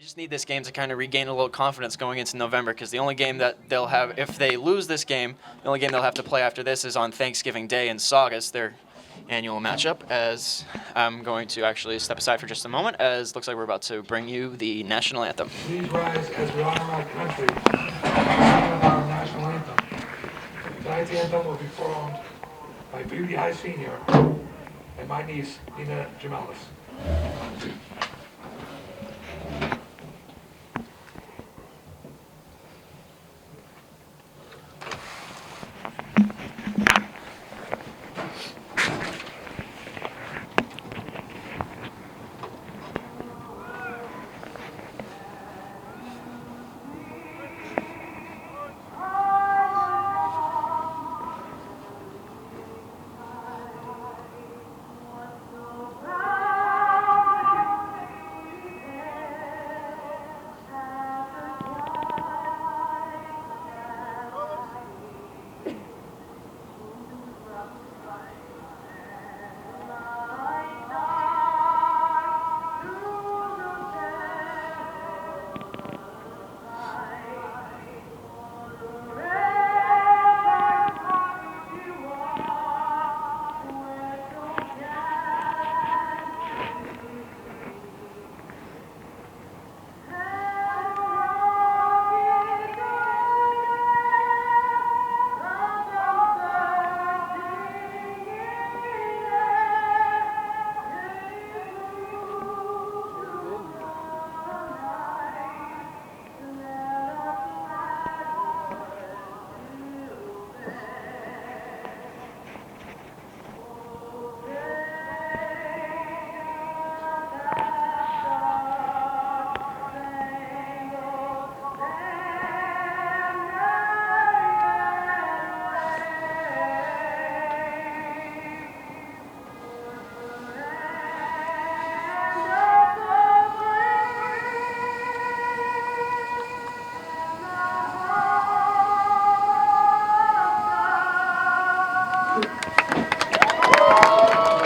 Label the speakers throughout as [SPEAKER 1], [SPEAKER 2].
[SPEAKER 1] just need this game to kind of regain a little confidence going into November, because the only game that they'll have, if they lose this game, the only game they'll have to play after this is on Thanksgiving Day in Saugus, their annual matchup, as I'm going to actually step aside for just a moment, as it looks like we're about to bring you the national anthem.
[SPEAKER 2] Please rise as we honor our country with our national anthem. Tonight's anthem will be performed by Beauty High Senior and my niece, Nina Gemelis.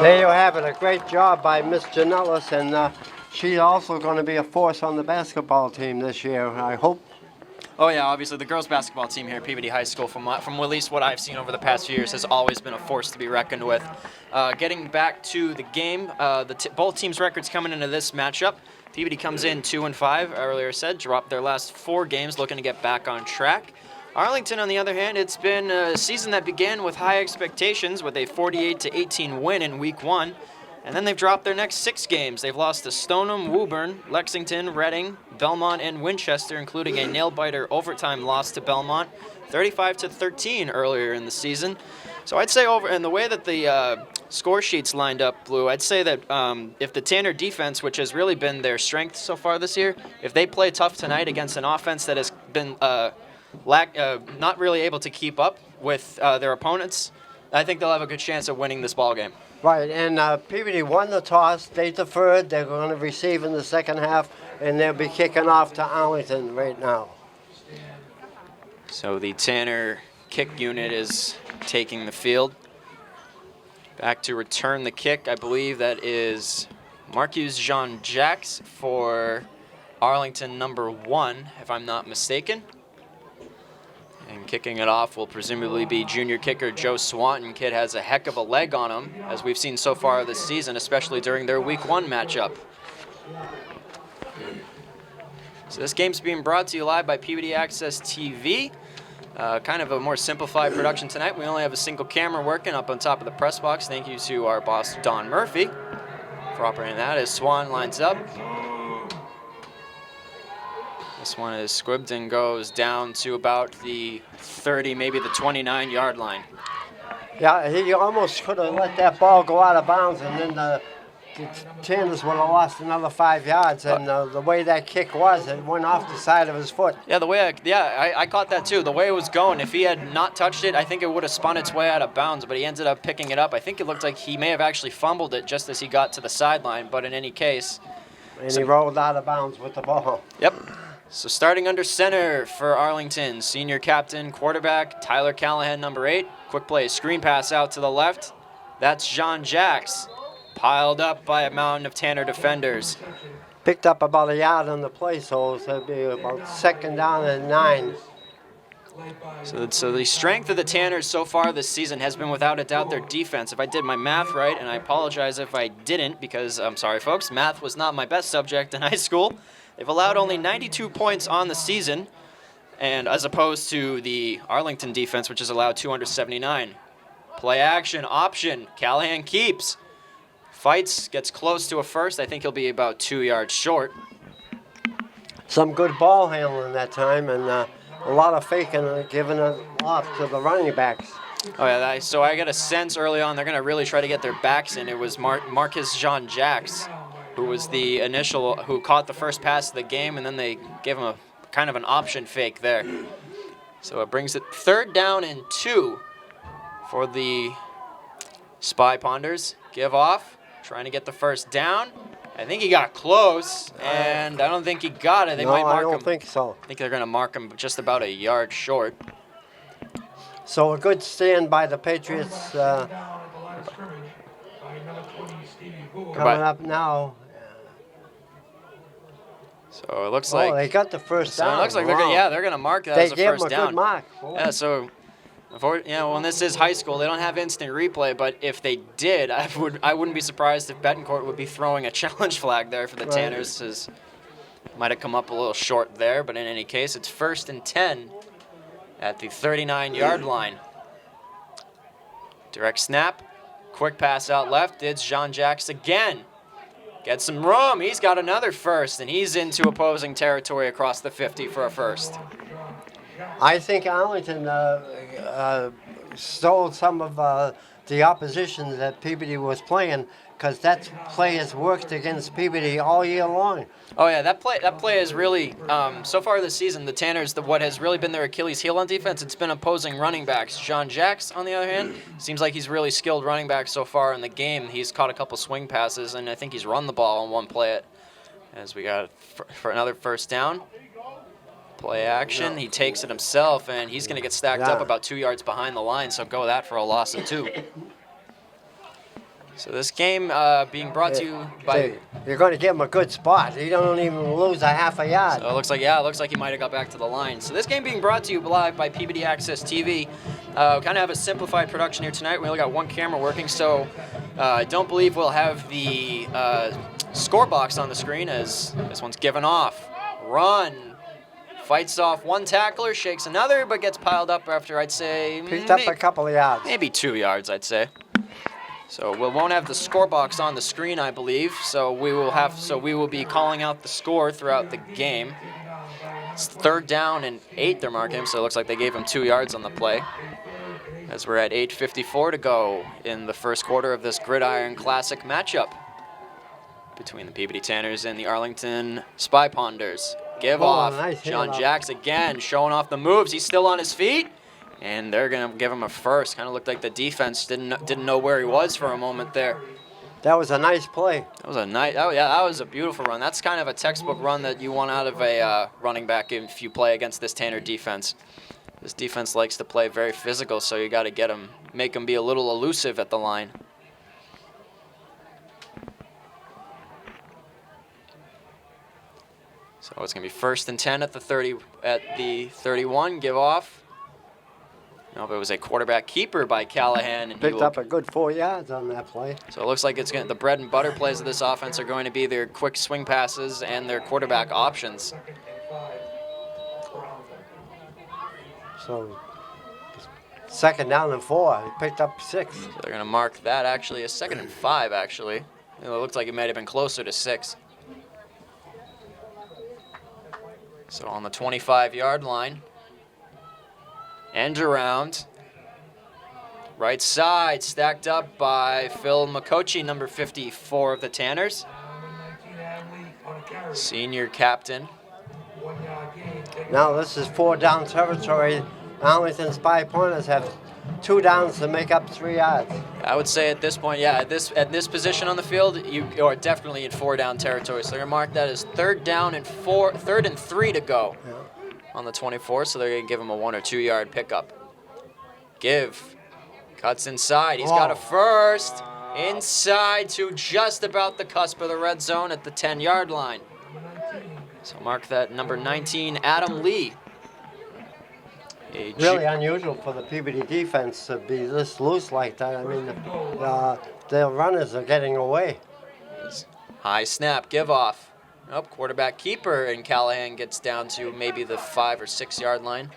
[SPEAKER 3] There you have it, a great job by Miss Janellis, and she's also going to be a force on the basketball team this year, I hope.
[SPEAKER 1] Oh yeah, obviously the girls basketball team here at Peabody High School, from at least what I've seen over the past few years, has always been a force to be reckoned with. Getting back to the game, both teams' records coming into this matchup. Peabody comes in 2-5, earlier said, dropped their last 4 games, looking to get back on track. Arlington, on the other hand, it's been a season that began with high expectations with a 48-18 win in Week 1, and then they've dropped their next 6 games. They've lost to Stoneham, Woburn, Lexington, Reading, Belmont, and Winchester, including a nail-biter overtime loss to Belmont, 35-13 earlier in the season. So I'd say and the way that the score sheets lined up, Blue, I'd say that if the Tanner defense, which has really been their strength so far this year, if they play tough tonight against an offense that has been not really able to keep up with their opponents, I think they'll have a good chance of winning this ball game.
[SPEAKER 3] Right, and Peabody won the toss, they deferred, they're going to receive in the second half, and they'll be kicking off to Arlington right now.
[SPEAKER 1] So the Tanner kick unit is taking the field. Back to return the kick, I believe that is Marcus Jean-Jacques for Arlington number 1, if I'm not mistaken. And kicking it off will presumably be junior kicker Joe Swanton. Kid has a heck of a leg on him, as we've seen so far this season, especially during their Week 1 matchup. So this game's being brought to you live by Peabody Access TV. Kind of a more simplified production tonight. We only have a single camera working up on top of the press box. Thank you to our boss, Don Murphy, for operating that as Swan lines up. This one is squibbed and goes down to about the 30, maybe the 29-yard line.
[SPEAKER 3] Yeah, he almost could have let that ball go out of bounds, and then the Tanners would have lost another 5 yards. And the way that kick was, it went off the side of his foot.
[SPEAKER 1] Yeah, I caught that too. The way it was going, if he had not touched it, I think it would have spun its way out of bounds, but he ended up picking it up. I think it looked like he may have actually fumbled it just as he got to the sideline, but in any case.
[SPEAKER 3] And he rolled out of bounds with the ball.
[SPEAKER 1] Yep. So starting under center for Arlington, senior captain, quarterback, Tyler Callahan, number 8. Quick play, screen pass out to the left. That's Jean-Jacques, piled up by a mountain of Tanner defenders.
[SPEAKER 3] Picked up about a yard on the play, so it'll be about 2nd down and 9.
[SPEAKER 1] So the strength of the Tanners so far this season has been without a doubt their defense. If I did my math right, and I apologize if I didn't, because I'm sorry folks, math was not my best subject in high school. They've allowed only 92 points on the season, and as opposed to the Arlington defense, which has allowed 279. Play action, option, Callahan keeps. Fights, gets close to a first. I think he'll be about 2 yards short.
[SPEAKER 3] Some good ball handling that time, and a lot of faking and giving it off to the running backs.
[SPEAKER 1] Oh yeah, so I got a sense early on they're going to really try to get their backs in. It was Marcus Jean-Jacques who was the initial, who caught the first pass of the game, and then they gave him a kind of an option fake there. So it brings it 3rd down and 2 for the Spy Ponders. Give off, trying to get the first down. I think he got close, and I don't think he got it. They might mark him.
[SPEAKER 3] I don't think so.
[SPEAKER 1] I think they're going to mark him just about a yard short.
[SPEAKER 3] So a good stand by the Patriots coming up now.
[SPEAKER 1] So it looks like
[SPEAKER 3] they got the first down.
[SPEAKER 1] So it looks like they're gonna mark that as a
[SPEAKER 3] they
[SPEAKER 1] first
[SPEAKER 3] gave him a
[SPEAKER 1] down.
[SPEAKER 3] good mark.
[SPEAKER 1] Yeah, so when this is high school, they don't have instant replay, but if they did, I wouldn't be surprised if Betancourt would be throwing a challenge flag there for the Tanners. Might have come up a little short there, but in any case, it's 1st and 10 at the 39-yard line. Direct snap, quick pass out left. It's Jean-Jacques again. Gets some room. He's got another first, and he's into opposing territory across the 50 for a first.
[SPEAKER 3] I think Arlington stole some of the opposition that Peabody was playing, because that play has worked against Peabody all year long.
[SPEAKER 1] Oh yeah, that play is really so far this season. The Tanners, what has really been their Achilles heel on defense, it's been opposing running backs. Jean-Jacques, on the other hand, seems like he's really skilled running back so far in the game. He's caught a couple swing passes, and I think he's run the ball on one play. As we got for another first down. Play action. He takes it himself, and he's going to get stacked up about 2 yards behind the line. So go that for a loss of 2. So this game being brought to you by...
[SPEAKER 3] You're going to give him a good spot. You don't even lose a half a yard.
[SPEAKER 1] So it looks like he might have got back to the line. So this game being brought to you live by Peabody Access TV. Kind of have a simplified production here tonight. We only got one camera working, so I don't believe we'll have the score box on the screen as this one's given off. Run. Fights off one tackler, shakes another, but gets piled up after, I'd say...
[SPEAKER 3] Picked up a couple of yards.
[SPEAKER 1] Maybe 2 yards, I'd say. So we won't have the score box on the screen, I believe. So we will be calling out the score throughout the game. It's 3rd down and 8 they're marking him, so it looks like they gave him 2 yards on the play. As we're at 8:54 to go in the first quarter of this Gridiron Classic matchup between the Peabody Tanners and the Arlington Spy Ponders. Give off.
[SPEAKER 3] Nice
[SPEAKER 1] Jean-Jacques again showing off the moves. He's still on his feet. And they're going to give him a first. Kind of looked like the defense didn't know where he was for a moment there.
[SPEAKER 3] That was a nice play.
[SPEAKER 1] That was a beautiful run. That's kind of a textbook run that you want out of a running back if you play against this Tanner defense. This defense likes to play very physical, so you got to make them be a little elusive at the line. So it's going to be 1st and 10 at the 31. Give off. Nope, it was a quarterback keeper by Callahan. And
[SPEAKER 3] picked up a good 4 yards on that play.
[SPEAKER 1] So it looks like the bread and butter plays of this offense are going to be their quick swing passes and their quarterback options.
[SPEAKER 3] So 2nd down and 4. He picked up 6.
[SPEAKER 1] So they're going to mark that actually a 2nd and 5 actually. It looks like it might have been closer to 6. So on the 25-yard line. End around. Right side, stacked up by Phil McCochie, number 54 of the Tanners. Senior captain.
[SPEAKER 3] Now this is 4 down territory. Arlington Spy Pointers have 2 downs to make up 3 yards.
[SPEAKER 1] I would say at this point, yeah, at this position on the field, you are definitely in 4 down territory. So they're going to mark that as 3rd and 3 to go. Yeah. On the 24, so they're going to give him a 1 or 2 yard pickup. Cuts inside. He's got a first inside to just about the cusp of the red zone at the 10-yard line. So mark that number 19, Adam Lee.
[SPEAKER 3] Really unusual for the Peabody defense to be this loose like that. I mean, their runners are getting away.
[SPEAKER 1] High snap, give off. Oh, quarterback keeper, and Callahan gets down to maybe the 5 or 6 yard line.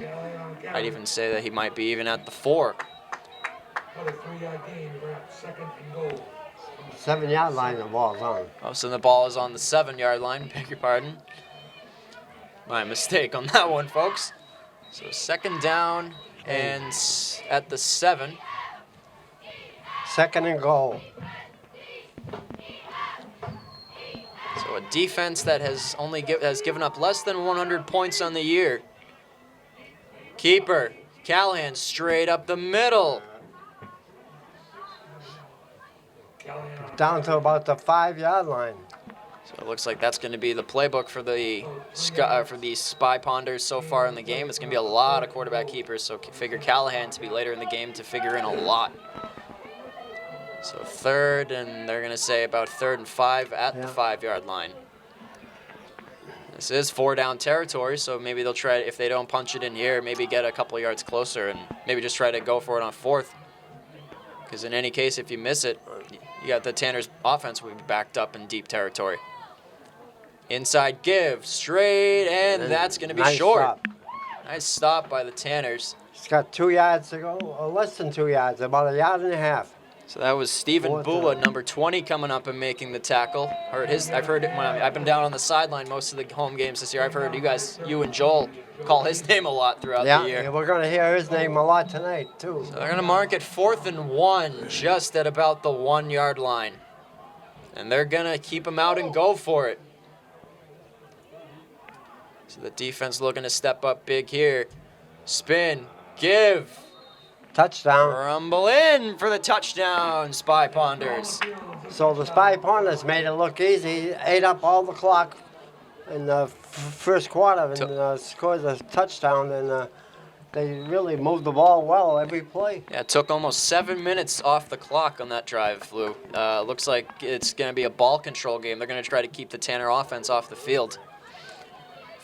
[SPEAKER 1] I'd even say that he might be even at the 4.
[SPEAKER 2] Another 3-yard gain, we're at 2nd and goal.
[SPEAKER 3] 7 yard line, the ball's on.
[SPEAKER 1] Oh, so the ball is on the 7 yard line, beg your pardon. My mistake on that one, folks. So 2nd down and at the 7.
[SPEAKER 3] 2nd and goal.
[SPEAKER 1] So a defense that has has given up less than 100 points on the year. Keeper, Callahan straight up the middle.
[SPEAKER 3] Down to about the 5 yard line.
[SPEAKER 1] So it looks like that's going to be the playbook for the Spy Ponders so far in the game. It's going to be a lot of quarterback keepers, so figure Callahan to be later in the game to figure in a lot. So 3rd, and they're going to say about 3rd and 5 at the 5 yard line. This is 4 down territory, so maybe they'll try, if they don't punch it in here, maybe get a couple yards closer and maybe just try to go for it on 4th. Because in any case, if you miss it, you got the Tanners offense will be backed up in deep territory. Inside give, straight, and that's going to be
[SPEAKER 3] nice
[SPEAKER 1] short.
[SPEAKER 3] Stop.
[SPEAKER 1] Nice stop by the Tanners.
[SPEAKER 3] It's got 2 yards to go, or less than 2 yards, about 1.5 yards.
[SPEAKER 1] So that was Stephen Bua, number 20, coming up and making the tackle. I've heard it when I've been down on the sideline most of the home games this year. I've heard you and Joel call his name a lot throughout the year.
[SPEAKER 3] Yeah, we're going to hear his name a lot tonight, too.
[SPEAKER 1] So they're going to mark it 4th and 1, just at about the 1 yard line. And they're going to keep him out and go for it. So the defense looking to step up big here. Spin, give.
[SPEAKER 3] Touchdown.
[SPEAKER 1] Rumble in for the touchdown, Spy Ponders.
[SPEAKER 3] So the Spy Ponders made it look easy, ate up all the clock in the first quarter and scored a touchdown, and they really moved the ball well every play.
[SPEAKER 1] Yeah, it took almost 7 minutes off the clock on that drive, Lou. Looks like it's going to be a ball control game. They're going to try to keep the Tanner offense off the field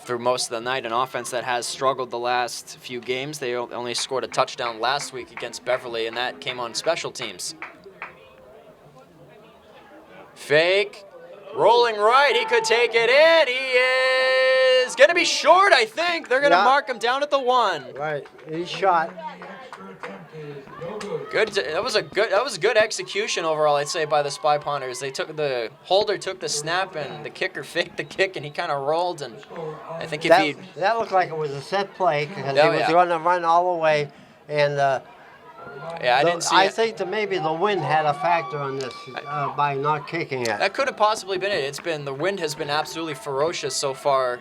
[SPEAKER 1] through most of the night, an offense that has struggled the last few games. They only scored a touchdown last week against Beverly, and that came on special teams. Fake, rolling right, he could take it in. He is going to be short, I think. They're going to mark him down at the 1.
[SPEAKER 3] Right, he's shot.
[SPEAKER 1] Good. That was good execution overall, I'd say, by the Spy Ponders. The holder took the snap and the kicker faked the kick, and he kind of rolled. And I think
[SPEAKER 3] that looked like it was a set play because he was going to run all the way. And I think that maybe the wind had a factor on this by not kicking it.
[SPEAKER 1] That could have possibly been it. The wind has been absolutely ferocious so far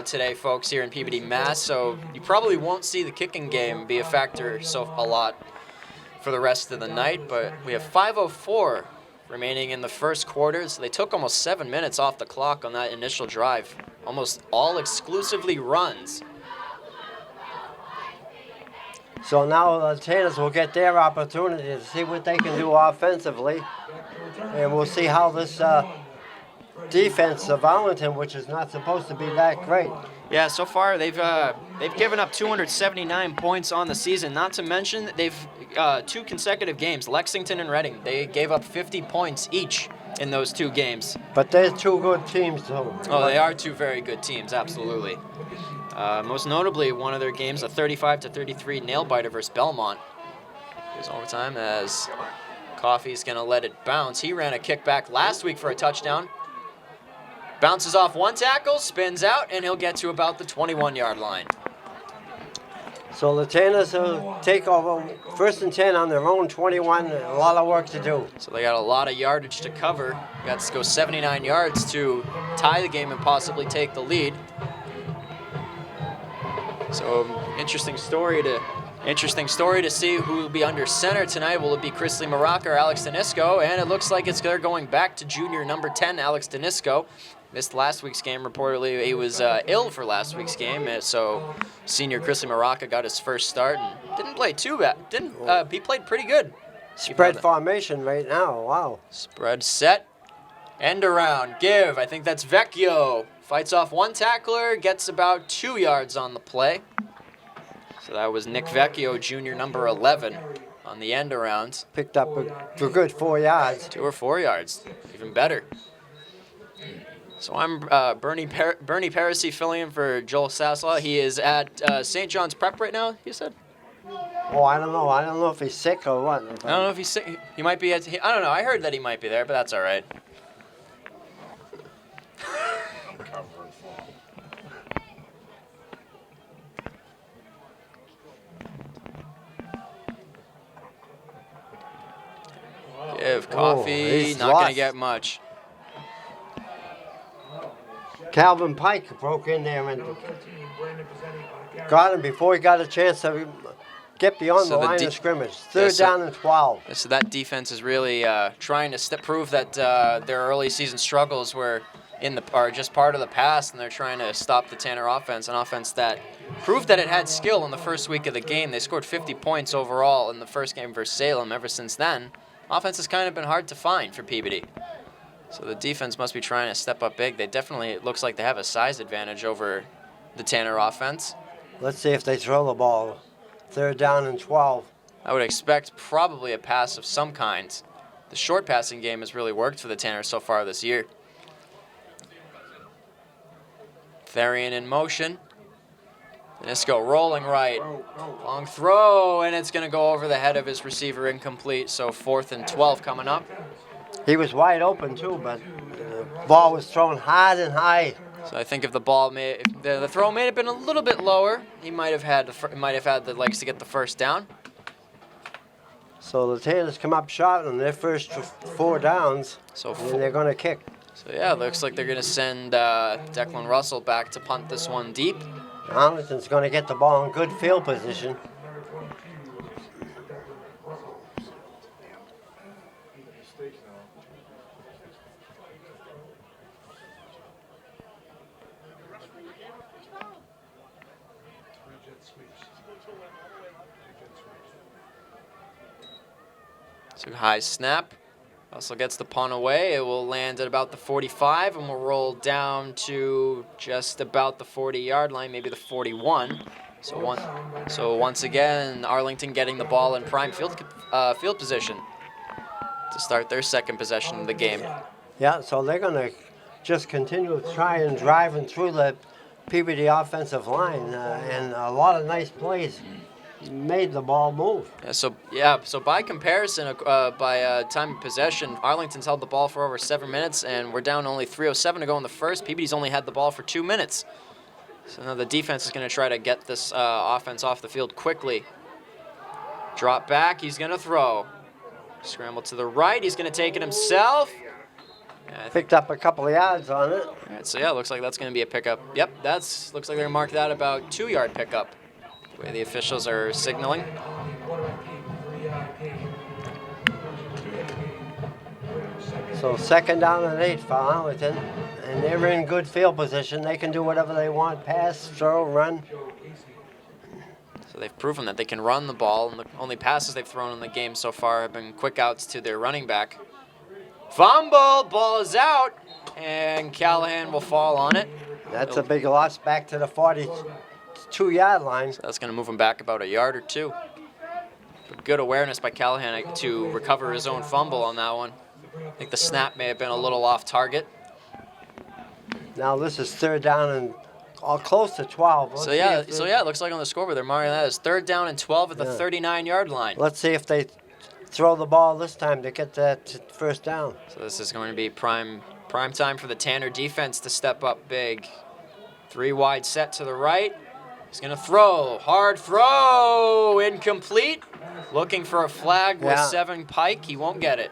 [SPEAKER 1] today, folks, here in Peabody, Mass. So you probably won't see the kicking game be a factor a lot for the rest of the night. But we have 5:04 remaining in the first quarter. So they took almost 7 minutes off the clock on that initial drive. Almost all exclusively runs.
[SPEAKER 3] So now the Tanners will get their opportunity to see what they can do offensively. And we'll see how this defense of Arlington, which is not supposed to be that great.
[SPEAKER 1] Yeah, so far they've given up 279 points on the season. Not to mention they've 2 consecutive games, Lexington and Reading. They gave up 50 points each in those 2 games.
[SPEAKER 3] But they're 2 good teams, though.
[SPEAKER 1] Oh, they are 2 very good teams, absolutely. Most notably, one of their games, a 35-33 nail-biter versus Belmont. It was overtime as Coffey's going to let it bounce. He ran a kickback last week for a touchdown. Bounces off 1 tackle, spins out, and he'll get to about the 21-yard line.
[SPEAKER 3] So the Tanners will take over 1st and 10 on their own 21. A lot of work to do.
[SPEAKER 1] So they got a lot of yardage to cover. Got to go 79 yards to tie the game and possibly take the lead. So interesting story to see who will be under center tonight. Will it be Chrisley Maraca or Alex Danisco? And it looks like they're going back to junior number 10, Alex Danisco. Missed last week's game. Reportedly, he was ill for last week's game. So senior Chrisley Maraca got his first start and didn't play too bad. He played pretty good.
[SPEAKER 3] Spread formation right now. Wow.
[SPEAKER 1] Spread set. End around. Give. I think that's Vecchio. fights off one tackler, gets about 2 yards on the play. So that was Nick Vecchio, junior, number 11, on the end around.
[SPEAKER 3] Picked up a good 4 yards.
[SPEAKER 1] 2 or 4 yards, even better. So I'm Bernie Parisi filling in for Joel Sasslaw. He is at St. John's Prep right now, he said?
[SPEAKER 3] Oh, I don't know. I don't know if he's sick or what.
[SPEAKER 1] I don't know if he's sick. He might be at, I don't know. I heard that he might be there, but that's all right. Give Coffee,
[SPEAKER 3] he's
[SPEAKER 1] not going to
[SPEAKER 3] lost.
[SPEAKER 1] get much.
[SPEAKER 3] Calvin Pike broke in there and got him before he got a chance to get beyond
[SPEAKER 1] So
[SPEAKER 3] the
[SPEAKER 1] the
[SPEAKER 3] line
[SPEAKER 1] de-
[SPEAKER 3] of scrimmage.
[SPEAKER 1] Yeah,
[SPEAKER 3] Third
[SPEAKER 1] so-
[SPEAKER 3] down and 12.
[SPEAKER 1] So that defense is really trying to prove that their early season struggles were are just part of the past, and they're trying to stop the Tanner offense, an offense that proved that it had skill in the first week of the game. They scored 50 points overall in the first game versus Salem. Ever since then, offense has kind of been hard to find for Peabody. So the defense must be trying to step up big. They definitely, it looks like they have a size advantage over the Tanner offense.
[SPEAKER 3] Let's see if they throw the ball. Third down and 12.
[SPEAKER 1] I would expect probably a pass of some kind. The short passing game has really worked for the Tanner so far this year. Therian in motion. Danisco rolling right. Long throw, and it's going to go over the head of his receiver, incomplete. So 4th and 12 coming up.
[SPEAKER 3] He was wide open too, but the ball was thrown hard and high.
[SPEAKER 1] So I think if the ball if the throw may have been a little bit lower, he might have had the legs to get the first down.
[SPEAKER 3] So the Tanners come up short on their first 4 downs,
[SPEAKER 1] So
[SPEAKER 3] and they're going to kick.
[SPEAKER 1] So yeah, it looks like they're going to send Declan Russell back to punt this one deep.
[SPEAKER 3] Arlington's going to get the ball in good field position.
[SPEAKER 1] So high snap. Russell gets the punt away. It will land at about the 45 and will roll down to just about the 40-yard line, maybe the 41. So once again, Arlington getting the ball in prime field position to start their second possession of the game.
[SPEAKER 3] Yeah, so they're going to just continue to try and driving through the Peabody offensive line, and a lot of nice plays made the ball move.
[SPEAKER 1] So by comparison, by time of possession, Arlington's held the ball for over 7 minutes, and we're down only 3:07 to go in the first. Peabody's only had the ball for 2 minutes. So now the defense is going to try to get this offense off the field quickly. Drop back, he's going to throw. Scramble to the right, he's going to take it himself.
[SPEAKER 3] Picked up a couple of yards on it.
[SPEAKER 1] All right, so yeah, looks like that's going to be a pickup. Yep, looks like they're going to mark that about 2-yard pickup. The way the officials are signaling.
[SPEAKER 3] So 2nd down and 8 for Arlington, and they're in good field position. They can do whatever they want, pass, throw, run.
[SPEAKER 1] So they've proven that they can run the ball, and the only passes they've thrown in the game so far have been quick outs to their running back. Fumble, ball is out, and Callahan will fall on it.
[SPEAKER 3] That's a big loss back to the 42-yard line.
[SPEAKER 1] So that's going to move him back about a yard or two. But good awareness by Callahan to recover his own fumble on that one. I think the snap may have been a little off target.
[SPEAKER 3] Now this is 3rd down and close to 12.
[SPEAKER 1] So yeah, it looks like on the scoreboard they're marking that as 3rd down and 12 at the 39-yard line.
[SPEAKER 3] Let's see if they throw the ball this time to get that first down.
[SPEAKER 1] So this is going to be prime time for the Tanner defense to step up big. 3 wide set to the right. He's going to throw. Hard throw. Incomplete. Looking for a flag with 7 Pike. He won't get it.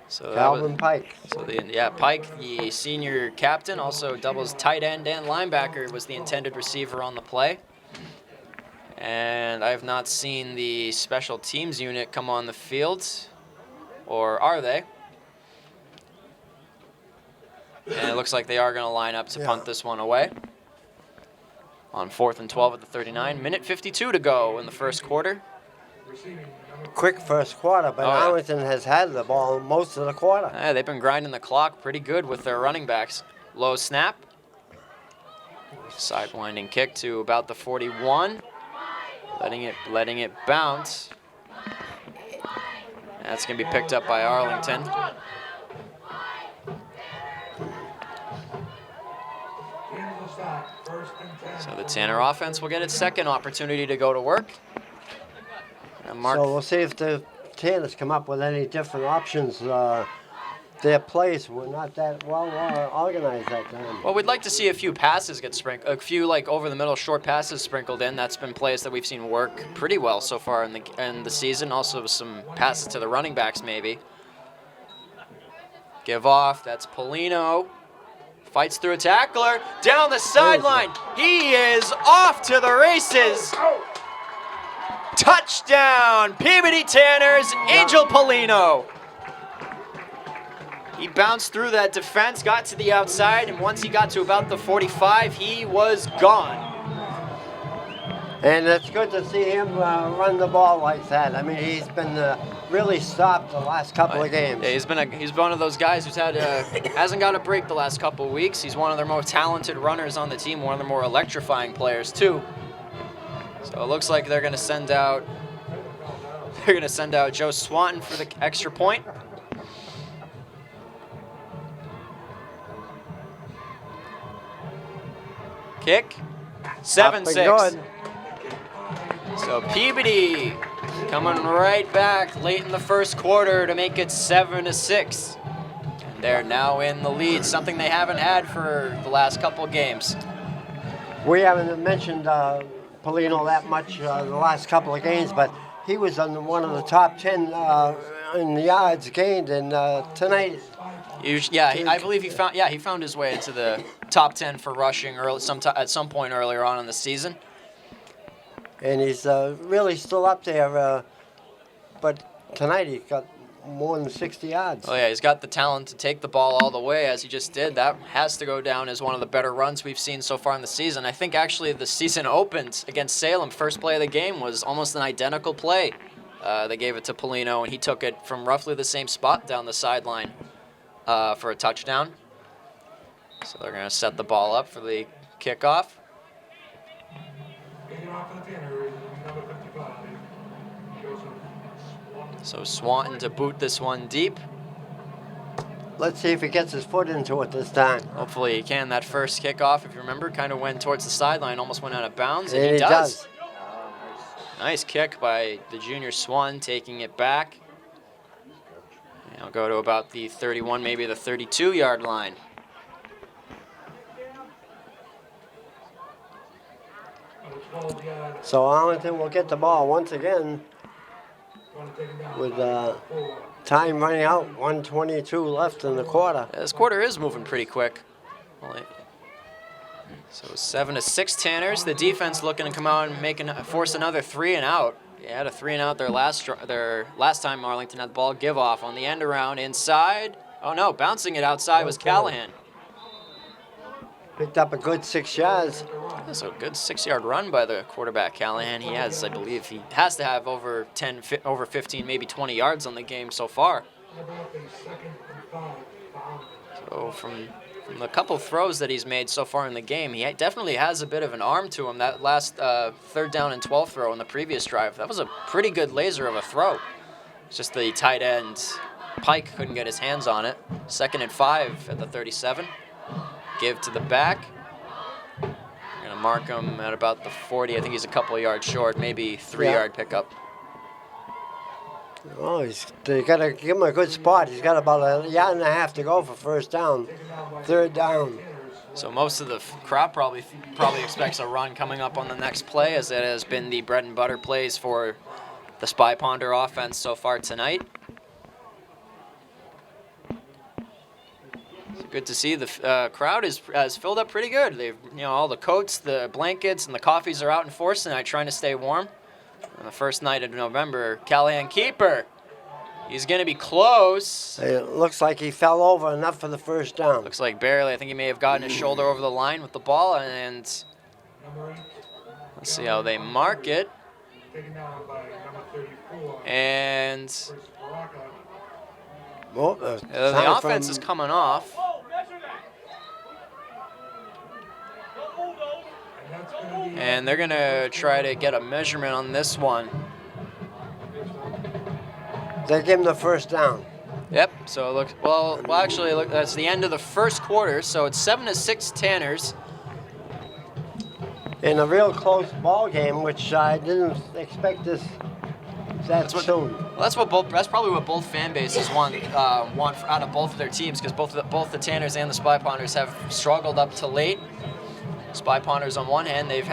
[SPEAKER 1] So
[SPEAKER 3] Calvin Pike.
[SPEAKER 1] So Pike, the senior captain, also doubles tight end and linebacker, was the intended receiver on the play. And I have not seen the special teams unit come on the field, or are they? And it looks like they are going to line up to punt this one away. On 4th and 12 at the 39. Minute 52 to go in the first quarter.
[SPEAKER 3] Quick first quarter, but Arlington has had the ball most of the quarter.
[SPEAKER 1] Yeah, they've been grinding the clock pretty good with their running backs. Low snap. Sidewinding kick to about the 41. Letting it bounce. That's going to be picked up by Arlington. So the Tanner offense will get its second opportunity to go to work.
[SPEAKER 3] So we'll see if the Tanners come up with any different options. Their plays were not that well organized that time.
[SPEAKER 1] Well, we'd like to see a few passes get sprinkled, a few like over-the-middle short passes sprinkled in. That's been plays that we've seen work pretty well so far in the season. Also some passes to the running backs maybe. Give off, that's Polino. Fights through a tackler, down the sideline. He is off to the races. Touchdown, Peabody Tanners, Angel Polino. He bounced through that defense, got to the outside, and once he got to about the 45, he was gone.
[SPEAKER 3] And it's good to see him run the ball like that. I mean, he's been really stopped the last couple of games.
[SPEAKER 1] Yeah, he's one of those guys who's hasn't got a break the last couple of weeks. He's one of their most talented runners on the team, one of the more electrifying players too. So it looks like they're going to send out Joe Swanton for the extra point. Kick, 7-6. So Peabody coming right back late in the first quarter to make it 7-6. And they're now in the lead, something they haven't had for the last couple of games.
[SPEAKER 3] We haven't mentioned Polino that much the last couple of games, but he was on one of the top 10 in yards gained, and tonight.
[SPEAKER 1] I believe he found his way into the top 10 for rushing at some point earlier on in the season.
[SPEAKER 3] And he's really still up there, but tonight he got more than 60 yards.
[SPEAKER 1] Oh yeah, he's got the talent to take the ball all the way as he just did. That has to go down as one of the better runs we've seen so far in the season. I think actually the season opened against Salem. First play of the game was almost an identical play. They gave it to Polino, and he took it from roughly the same spot down the sideline for a touchdown. So they're going to set the ball up for the kickoff. So Swanton to boot this one deep.
[SPEAKER 3] Let's see if he gets his foot into it this time.
[SPEAKER 1] Hopefully he can. That first kickoff, if you remember, kind of went towards the sideline, almost went out of bounds,
[SPEAKER 3] and he does.
[SPEAKER 1] Nice kick by the junior Swan, taking it back. And he'll go to about the 31, maybe the 32-yard line.
[SPEAKER 3] So Arlington will get the ball once again with time running out, 1:22 left in the quarter.
[SPEAKER 1] Yeah, this quarter is moving pretty quick. So 7-6 Tanners. The defense looking to come out and force another 3 and out. They had a 3 and out their last time Arlington had the ball. Give off on the end around inside. Oh no, bouncing it outside was Callahan.
[SPEAKER 3] Picked up a good 6 yards.
[SPEAKER 1] That's a good 6-yard run by the quarterback Callahan. He has, I believe, he has to have over 15, maybe 20 yards on the game so far. So from the couple throws that he's made so far in the game, he definitely has a bit of an arm to him. That last 3rd down and 12 throw in the previous drive, that was a pretty good laser of a throw. It's just the tight end, Pike, couldn't get his hands on it. 2nd and 5 at the 37. Give to the back. We're going to mark him at about the 40. I think he's a couple of yards short, maybe 3-yard pickup.
[SPEAKER 3] Oh, they got to give him a good spot. He's got about 1.5 yards to go for first down. 3rd down.
[SPEAKER 1] So most of the crowd probably expects a run coming up on the next play, as it has been the bread and butter plays for the Spy Ponder offense so far tonight. So good to see the crowd has filled up pretty good. They've, all the coats, the blankets, and the coffees are out in force tonight, trying to stay warm. On the first night of November, Callahan keeper. He's going to be close.
[SPEAKER 3] It looks like he fell over enough for the first down.
[SPEAKER 1] Looks like barely. I think he may have gotten his shoulder over the line with the ball. And let's see how they mark it. And the offense is coming off. And they're going to try to get a measurement on this one.
[SPEAKER 3] They give him the first down.
[SPEAKER 1] Yep. So it looks actually, look, that's the end of the first quarter. So it's 7-6 Tanners.
[SPEAKER 3] In a real close ball game, which I didn't expect this that soon.
[SPEAKER 1] Well, that's probably what both fan bases want out of both of their teams, because both the Tanners and the Spy Ponders have struggled up to late. Spy Ponders on one hand, they've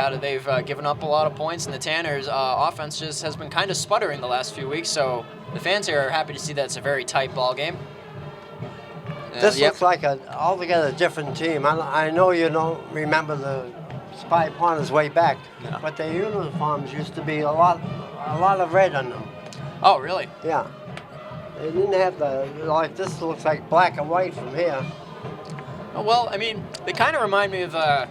[SPEAKER 1] given up a lot of points, and the Tanners offense just has been kind of sputtering the last few weeks. So the fans here are happy to see that it's a very tight ball game.
[SPEAKER 3] This looks like an altogether different team. I know you don't remember the Spy Ponders way back, but their uniforms used to be a lot of red on them.
[SPEAKER 1] Oh, really?
[SPEAKER 3] Yeah. They didn't have this looks like black and white from here.
[SPEAKER 1] Oh, well, I mean, they kind of remind me of the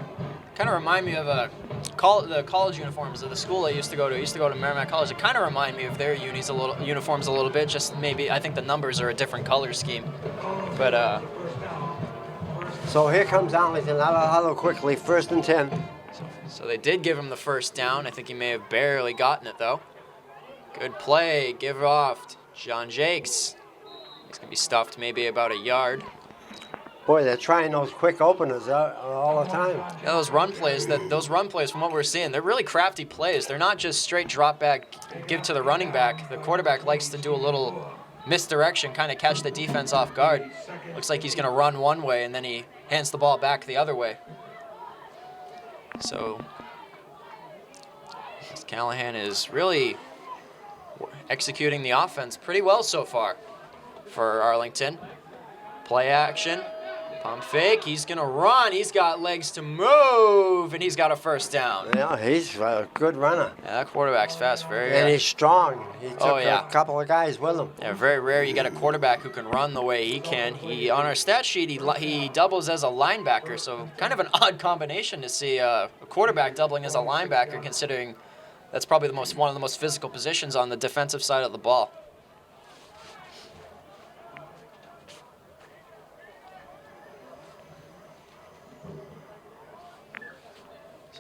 [SPEAKER 1] college uniforms of the school I used to go to. I used to go to Merrimack College. It kind of remind me of their uniforms a little bit. Just maybe I think the numbers are a different color scheme. But
[SPEAKER 3] So here comes Arlington. How quickly? 1st and 10.
[SPEAKER 1] So they did give him the first down. I think he may have barely gotten it though. Good play. Give it off. John Jakes. He's gonna be stuffed maybe about a yard.
[SPEAKER 3] Boy, they're trying those quick openers all the time.
[SPEAKER 1] Yeah, those run plays, from what we're seeing, they're really crafty plays. They're not just straight drop back, give to the running back. The quarterback likes to do a little misdirection, kind of catch the defense off guard. Looks like he's going to run one way, and then he hands the ball back the other way. So Callahan is really executing the offense pretty well so far for Arlington. Play action. Pump fake, he's going to run, he's got legs to move, and he's got a first down.
[SPEAKER 3] Yeah, he's a good runner.
[SPEAKER 1] Yeah, that quarterback's fast,
[SPEAKER 3] And he's strong. He took a couple of guys with him.
[SPEAKER 1] Yeah, very rare you get a quarterback who can run the way he can. On our stat sheet, he doubles as a linebacker, so kind of an odd combination to see a quarterback doubling as a linebacker, considering that's probably one of the most physical positions on the defensive side of the ball.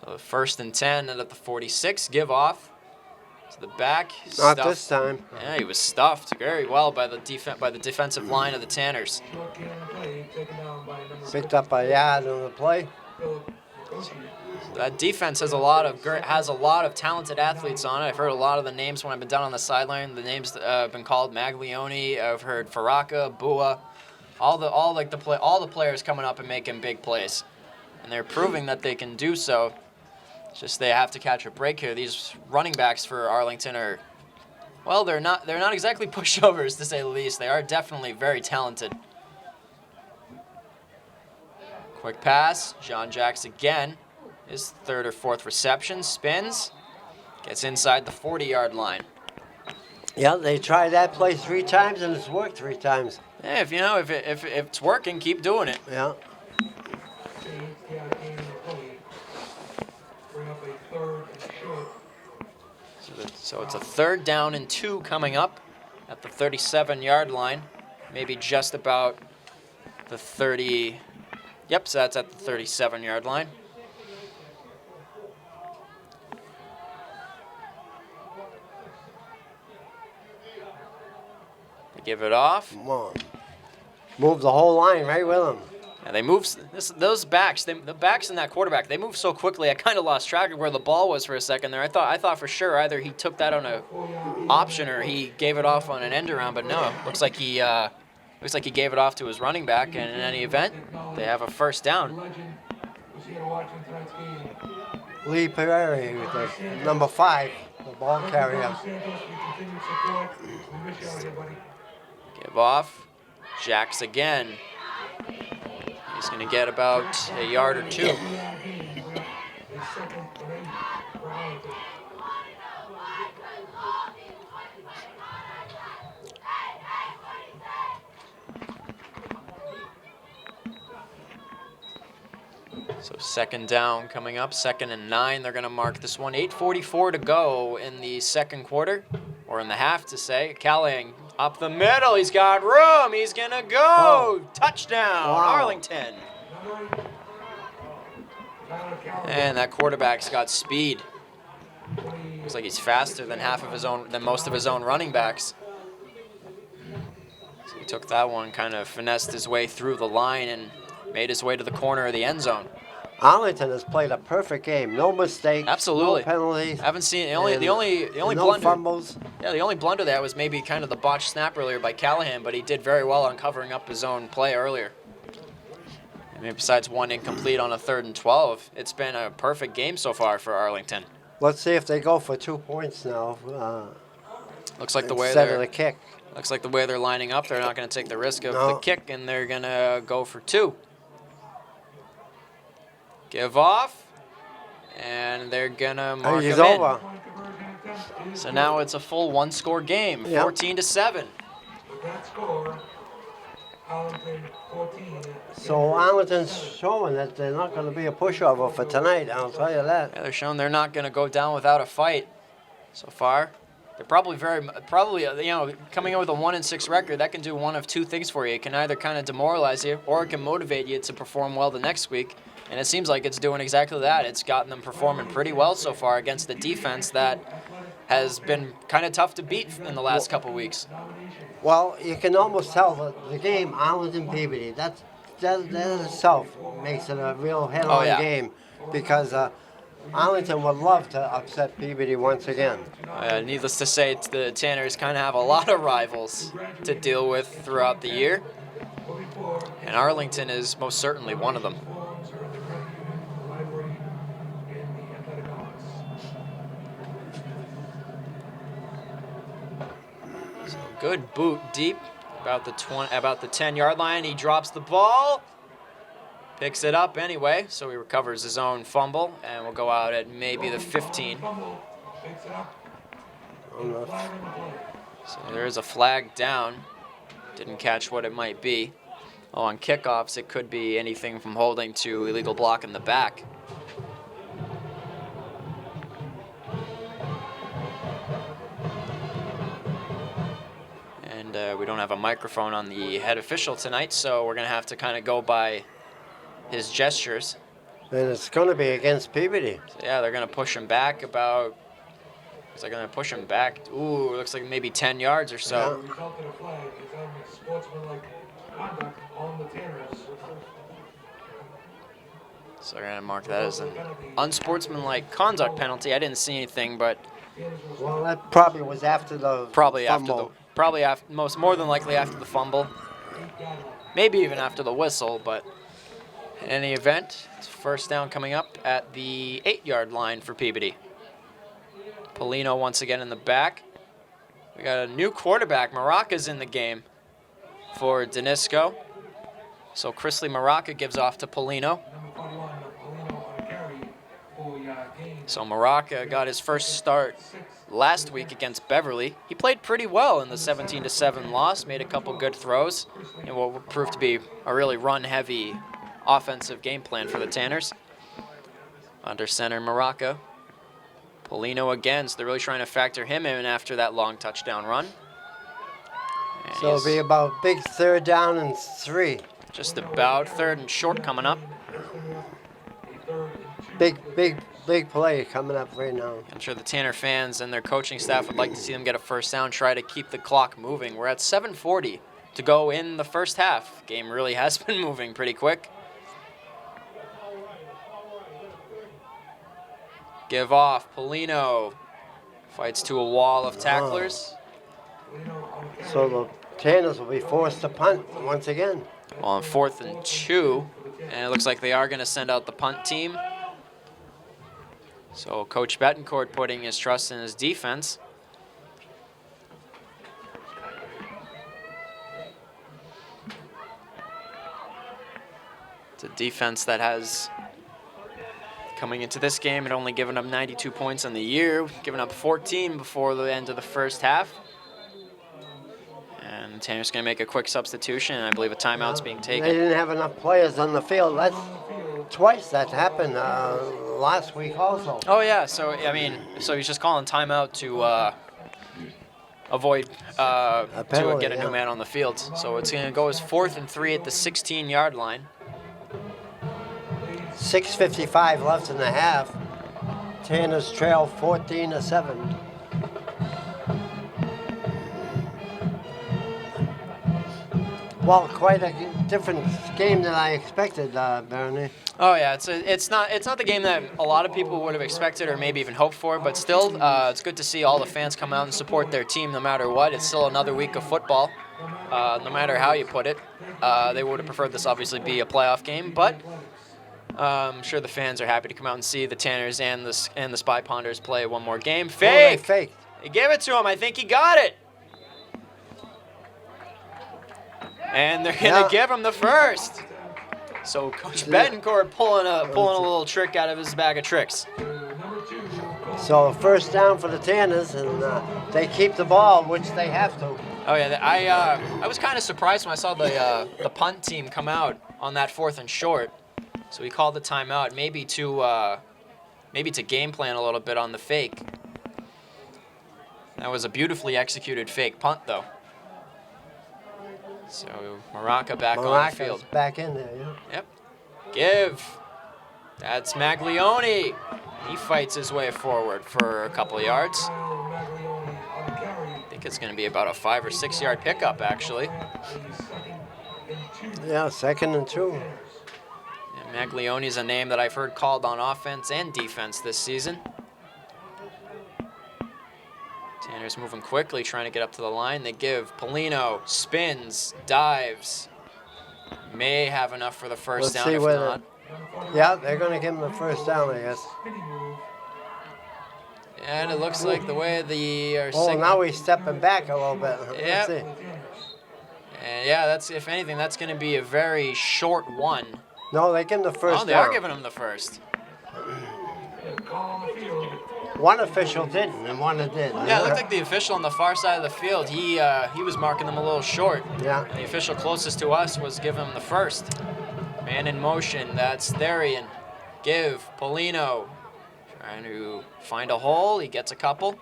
[SPEAKER 1] So 1st and 10 and at the 46, give off to the back.
[SPEAKER 3] Not this time.
[SPEAKER 1] Yeah, he was stuffed very well by the defensive line of the Tanners.
[SPEAKER 3] Picked up a yard on the play.
[SPEAKER 1] That defense has a lot of talented athletes on it. I've heard a lot of the names when I've been down on the sideline. The names that have been called Maglione. I've heard Faraka, Bua, all the players coming up and making big plays, and they're proving that they can do so. It's just they have to catch a break here. These running backs for Arlington are, well, they're not exactly pushovers to say the least. They are definitely very talented. Quick pass, John Jacks again. His 3rd or 4th reception, spins, gets inside the 40-yard line.
[SPEAKER 3] Yeah, they tried that play 3 times and it's worked 3 times.
[SPEAKER 1] Yeah, if it's working, keep doing it.
[SPEAKER 3] Yeah.
[SPEAKER 1] So it's a 3rd down and 2 coming up at the 37-yard line, maybe just about the 30. Yep, so that's at the 37-yard line. They give it off.
[SPEAKER 3] Come on. Move the whole line right with them.
[SPEAKER 1] And they move those backs. The backs and that quarterback. They move so quickly. I kind of lost track of where the ball was for a second there. I thought for sure either he took that on a option or he gave it off on an end around. But no, looks like he gave it off to his running back. And in any event, they have a first down.
[SPEAKER 3] Lee Perry with the number 5, the ball carrier.
[SPEAKER 1] Give off. Jacks again. He's going to get about a yard or 2. So 2nd down coming up, 2nd and 9. They're going to mark this one. 8:44 to go in the 2nd quarter, or in the half to say. Callahan up the middle. He's got room. He's going to go. Touchdown, Arlington. And that quarterback's got speed. Looks like he's faster than most of his own running backs. So he took that one, kind of finessed his way through the line and made his way to the corner of the end zone.
[SPEAKER 3] Arlington has played a perfect game. No mistakes.
[SPEAKER 1] Absolutely.
[SPEAKER 3] No penalties.
[SPEAKER 1] I haven't seen the only
[SPEAKER 3] no
[SPEAKER 1] blunder.
[SPEAKER 3] Fumbles.
[SPEAKER 1] Yeah, the only blunder there was maybe kind of the botched snap earlier by Callahan, but he did very well on covering up his own play earlier. I mean, besides one incomplete on a 3rd and 12, it's been a perfect game so far for Arlington.
[SPEAKER 3] Let's see if they go for 2 points now.
[SPEAKER 1] Looks like the way
[SPEAKER 3] instead of the kick.
[SPEAKER 1] Looks like the way they're lining up, they're not going to take the risk of
[SPEAKER 3] No.
[SPEAKER 1] the kick, and they're going to go for 2. Give off, and they're going to mark
[SPEAKER 3] He's
[SPEAKER 1] him in.
[SPEAKER 3] over.
[SPEAKER 1] So now it's a full 1-score game,
[SPEAKER 3] Yep.
[SPEAKER 1] 14-7.
[SPEAKER 2] With that score, Arlington 14.
[SPEAKER 3] So Arlington's showing that they're not going to be a pushover for tonight. I'll tell you that.
[SPEAKER 1] Yeah, they're showing they're not going to go down without a fight so far. They're probably coming in with a 1-6 record. That can do one of 2 things for you. It can either kind of demoralize you, or it can motivate you to perform well the next week. And it seems like it's doing exactly that. It's gotten them performing pretty well so far against the defense that has been kind of tough to beat in the last couple weeks.
[SPEAKER 3] Well, you can almost tell the game, Arlington Peabody, that in itself makes it a real head-on game, because Arlington would love to upset Peabody once again.
[SPEAKER 1] Needless to say, the Tanners kind of have a lot of rivals to deal with throughout the year, and Arlington is most certainly one of them. So good boot deep, about the 10-yard line. He drops the ball, picks it up anyway, so he recovers his own fumble, and will go out at maybe the 15. So there is a flag down. Didn't catch what it might be. Oh, on kickoffs, it could be anything from holding to illegal block in the back. And we don't have a microphone on the head official tonight, so we're going to have to kind of go by his gestures.
[SPEAKER 3] And it's going to be against Peabody.
[SPEAKER 1] So yeah, they're going to push him back about... They're going to push him back. Ooh, it looks like maybe 10 yards or so.
[SPEAKER 2] The result of the flag is having sportsmanlike conduct on the Tanners.
[SPEAKER 1] So they're going to mark that as an unsportsmanlike conduct penalty. I didn't see anything, but
[SPEAKER 3] Well, that probably was after the fumble.
[SPEAKER 1] more than likely after the fumble. Maybe even after the whistle, but in any event, it's first down coming up at the 8-yard line for Peabody. Polino once again in the back. We got a new quarterback. Maraca's in the game for Danisco. So Chrisley Maraca gives off to Polino. So Maraca got his first start last week against Beverly. He played pretty well in the 17-7 loss, made a couple good throws, and what would prove to be a really run-heavy offensive game plan for the Tanners. Under center, Maraca. Polino again, so they're really trying to factor him in after that long touchdown run. And
[SPEAKER 3] So it'll be about big 3rd down and 3.
[SPEAKER 1] just about 3rd and short coming up.
[SPEAKER 3] Big play coming up right now.
[SPEAKER 1] I'm sure the Tanner fans and their coaching staff would like to see them get a first down, try to keep the clock moving. We're at 7:40 to go in the first half. Game really has been moving pretty quick. Give off. Polino fights to a wall of tacklers.
[SPEAKER 3] So the Tanners will be forced to punt once again.
[SPEAKER 1] On 4th and 2, and it looks like they are going to send out the punt team. So Coach Betancourt putting his trust in his defense. It's a defense that has, coming into this game, had only given up 92 points on the year, given up 14 before the end of the first half. And the Tanner's going to make a quick substitution, and I believe a timeout's being taken.
[SPEAKER 3] They didn't have enough players on the field. That's twice that happened last week also.
[SPEAKER 1] Oh yeah, so I mean, so he's just calling timeout to avoid to
[SPEAKER 3] penalty,
[SPEAKER 1] get a new man on the field. So it's going to go as 4th and 3 at the 16-yard line.
[SPEAKER 3] 6:55 left in the half. Tanners trail 14-7. Well, quite a different game than I expected, Bernie.
[SPEAKER 1] Oh yeah, it's not the game that a lot of people would have expected or maybe even hoped for, but still, it's good to see all the fans come out and support their team no matter what. It's still another week of football, no matter how you put it. They would have preferred this obviously be a playoff game, but I'm sure the fans are happy to come out and see the Tanners and the Spy Ponders play one more game. Fake!
[SPEAKER 3] Oh, they faked.
[SPEAKER 1] He gave it to him. I think he got it. And they're going to give him the first. So Coach Betancourt pulling a little trick out of his bag of tricks.
[SPEAKER 3] So first down for the Tanners, and they keep the ball, which they have to.
[SPEAKER 1] Oh yeah, I was kind of surprised when I saw the punt team come out on that 4th and short. So he called the timeout, maybe to game plan a little bit on the fake. That was a beautifully executed fake punt, though. So Maraca back on the field.
[SPEAKER 3] Back in there, yeah.
[SPEAKER 1] Yep. Give. That's Maglione. He fights his way forward for a couple of yards. I think it's going to be about a 5 or 6 yard pickup, actually.
[SPEAKER 3] Yeah, 2nd and 2.
[SPEAKER 1] And Maglione's a name that I've heard called on offense and defense this season. Tanner's moving quickly, trying to get up to the line. They give. Polino spins, dives. May have enough for the first down, if not.
[SPEAKER 3] Yeah, they're going to give him the first down, I guess.
[SPEAKER 1] And it looks like the way the...
[SPEAKER 3] now he's stepping back a little bit.
[SPEAKER 1] Yep. And yeah, that's, if anything, that's going to be a very short one.
[SPEAKER 3] No, they give him the first down.
[SPEAKER 1] Oh, they are giving him the first.
[SPEAKER 3] One official didn't, and one did.
[SPEAKER 1] Yeah, it looked like the official on the far side of the field, he was marking them a little short.
[SPEAKER 3] Yeah.
[SPEAKER 1] The official closest to us was giving him the first. Man in motion, that's Therian. Give, Polino. Trying to find a hole, he gets a couple.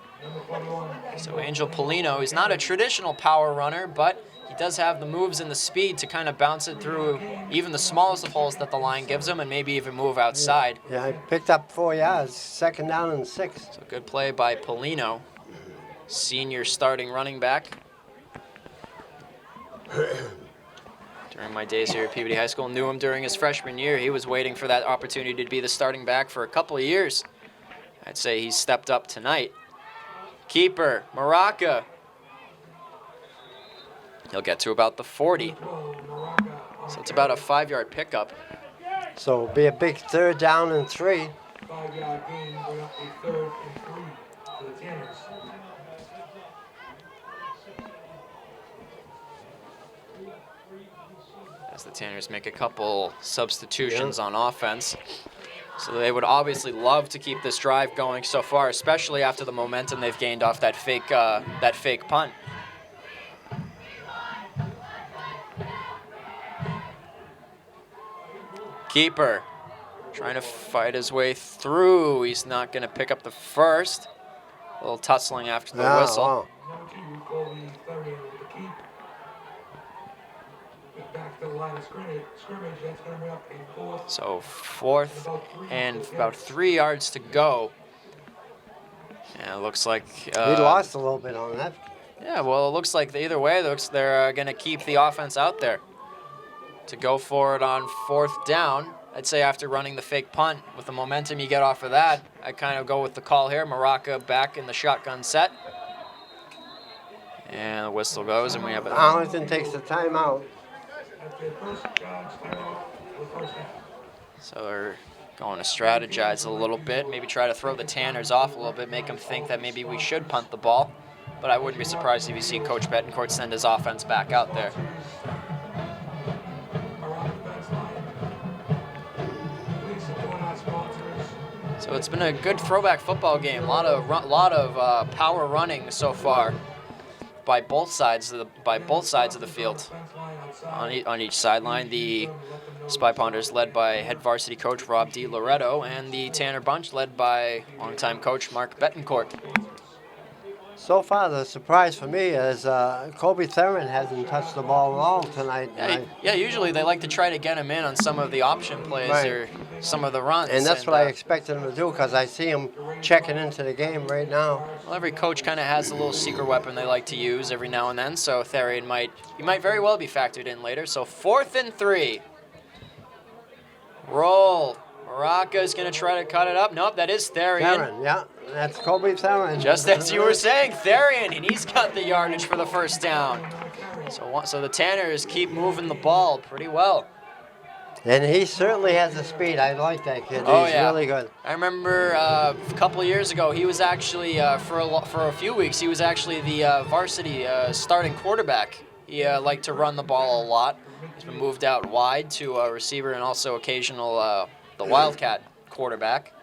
[SPEAKER 1] So Angel Polino, he's not a traditional power runner, but he does have the moves and the speed to kind of bounce it through even the smallest of holes that the line gives him and maybe even move outside.
[SPEAKER 3] Yeah, he picked up 4 yards, 2nd down and 6.
[SPEAKER 1] So good play by Polino, senior starting running back. During my days here at Peabody High School, knew him during his freshman year. He was waiting for that opportunity to be the starting back for a couple of years. I'd say he stepped up tonight. Keeper, Maraca. He'll get to about the 40. So it's about a 5 yard pickup.
[SPEAKER 3] So it'll be a big 3rd down and 3.
[SPEAKER 2] 5 yard gain, going up a 3rd and 3 for the Tanners.
[SPEAKER 1] As the Tanners make a couple substitutions on offense. So they would obviously love to keep this drive going so far, especially after the momentum they've gained off that fake punt. Keeper trying to fight his way through. He's not going to pick up the first. A little tussling after the whistle.
[SPEAKER 3] Wow.
[SPEAKER 1] So 4th and about 3 yards to go. And it looks like...
[SPEAKER 3] he lost a little bit on that.
[SPEAKER 1] Yeah, well, it looks like either way, they're going to keep the offense out there to go for it on 4th down. I'd say after running the fake punt, with the momentum you get off of that, I kind of go with the call here. Maraca back in the shotgun set. And the whistle goes, and we have it.
[SPEAKER 3] Arlington takes the timeout.
[SPEAKER 1] So they're going to strategize a little bit, maybe try to throw the Tanners off a little bit, make them think that maybe we should punt the ball. But I wouldn't be surprised if you see Coach Betancourt send his offense back out there. So it's been a good throwback football game. A lot of power running so far by both sides of the field. On each sideline, the Spy Ponders led by head varsity coach Rob D. Loretto, and the Tanner Bunch led by longtime coach Mark Betancourt.
[SPEAKER 3] So far, the surprise for me is Kobe Theron hasn't touched the ball at all tonight.
[SPEAKER 1] Yeah, usually they like to try to get him in on some of the option plays.
[SPEAKER 3] Right.
[SPEAKER 1] some of the runs.
[SPEAKER 3] And that's what I expected him to do, because I see him checking into the game right now.
[SPEAKER 1] Well, every coach kind of has a little secret weapon they like to use every now and then, so Therian might very well be factored in later. So 4th and 3. Roll. Moraka's going to try to cut it up. Nope, that is Therian.
[SPEAKER 3] Theron, yeah, that's Kobe Theron.
[SPEAKER 1] Just as you were saying, Therian, and he's got the yardage for the first down. So the Tanners keep moving the ball pretty well.
[SPEAKER 3] And he certainly has the speed. I like that kid.
[SPEAKER 1] Oh,
[SPEAKER 3] He's
[SPEAKER 1] yeah.
[SPEAKER 3] really good.
[SPEAKER 1] I remember a couple of years ago, he was actually, for a few weeks, he was actually the varsity starting quarterback. He liked to run the ball a lot. He's been moved out wide to a receiver and also occasional the Wildcat quarterback.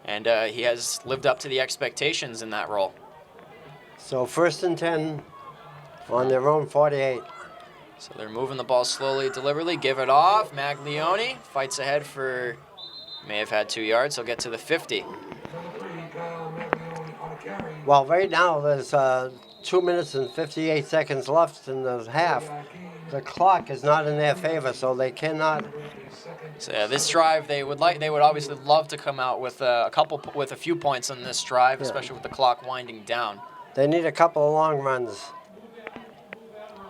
[SPEAKER 1] And he has lived up to the expectations in that role.
[SPEAKER 3] So 1st and 10 on their own 48.
[SPEAKER 1] So they're moving the ball slowly, deliberately. Give it off. Maglione fights ahead for, may have had 2 yards. He'll get to the 50.
[SPEAKER 3] Well, right now there's 2 minutes and 58 seconds left in the half. The clock is not in their favor, so they cannot.
[SPEAKER 1] So yeah, this drive they would obviously love to come out with a few points on this drive, especially with the clock winding down.
[SPEAKER 3] They need a couple of long runs.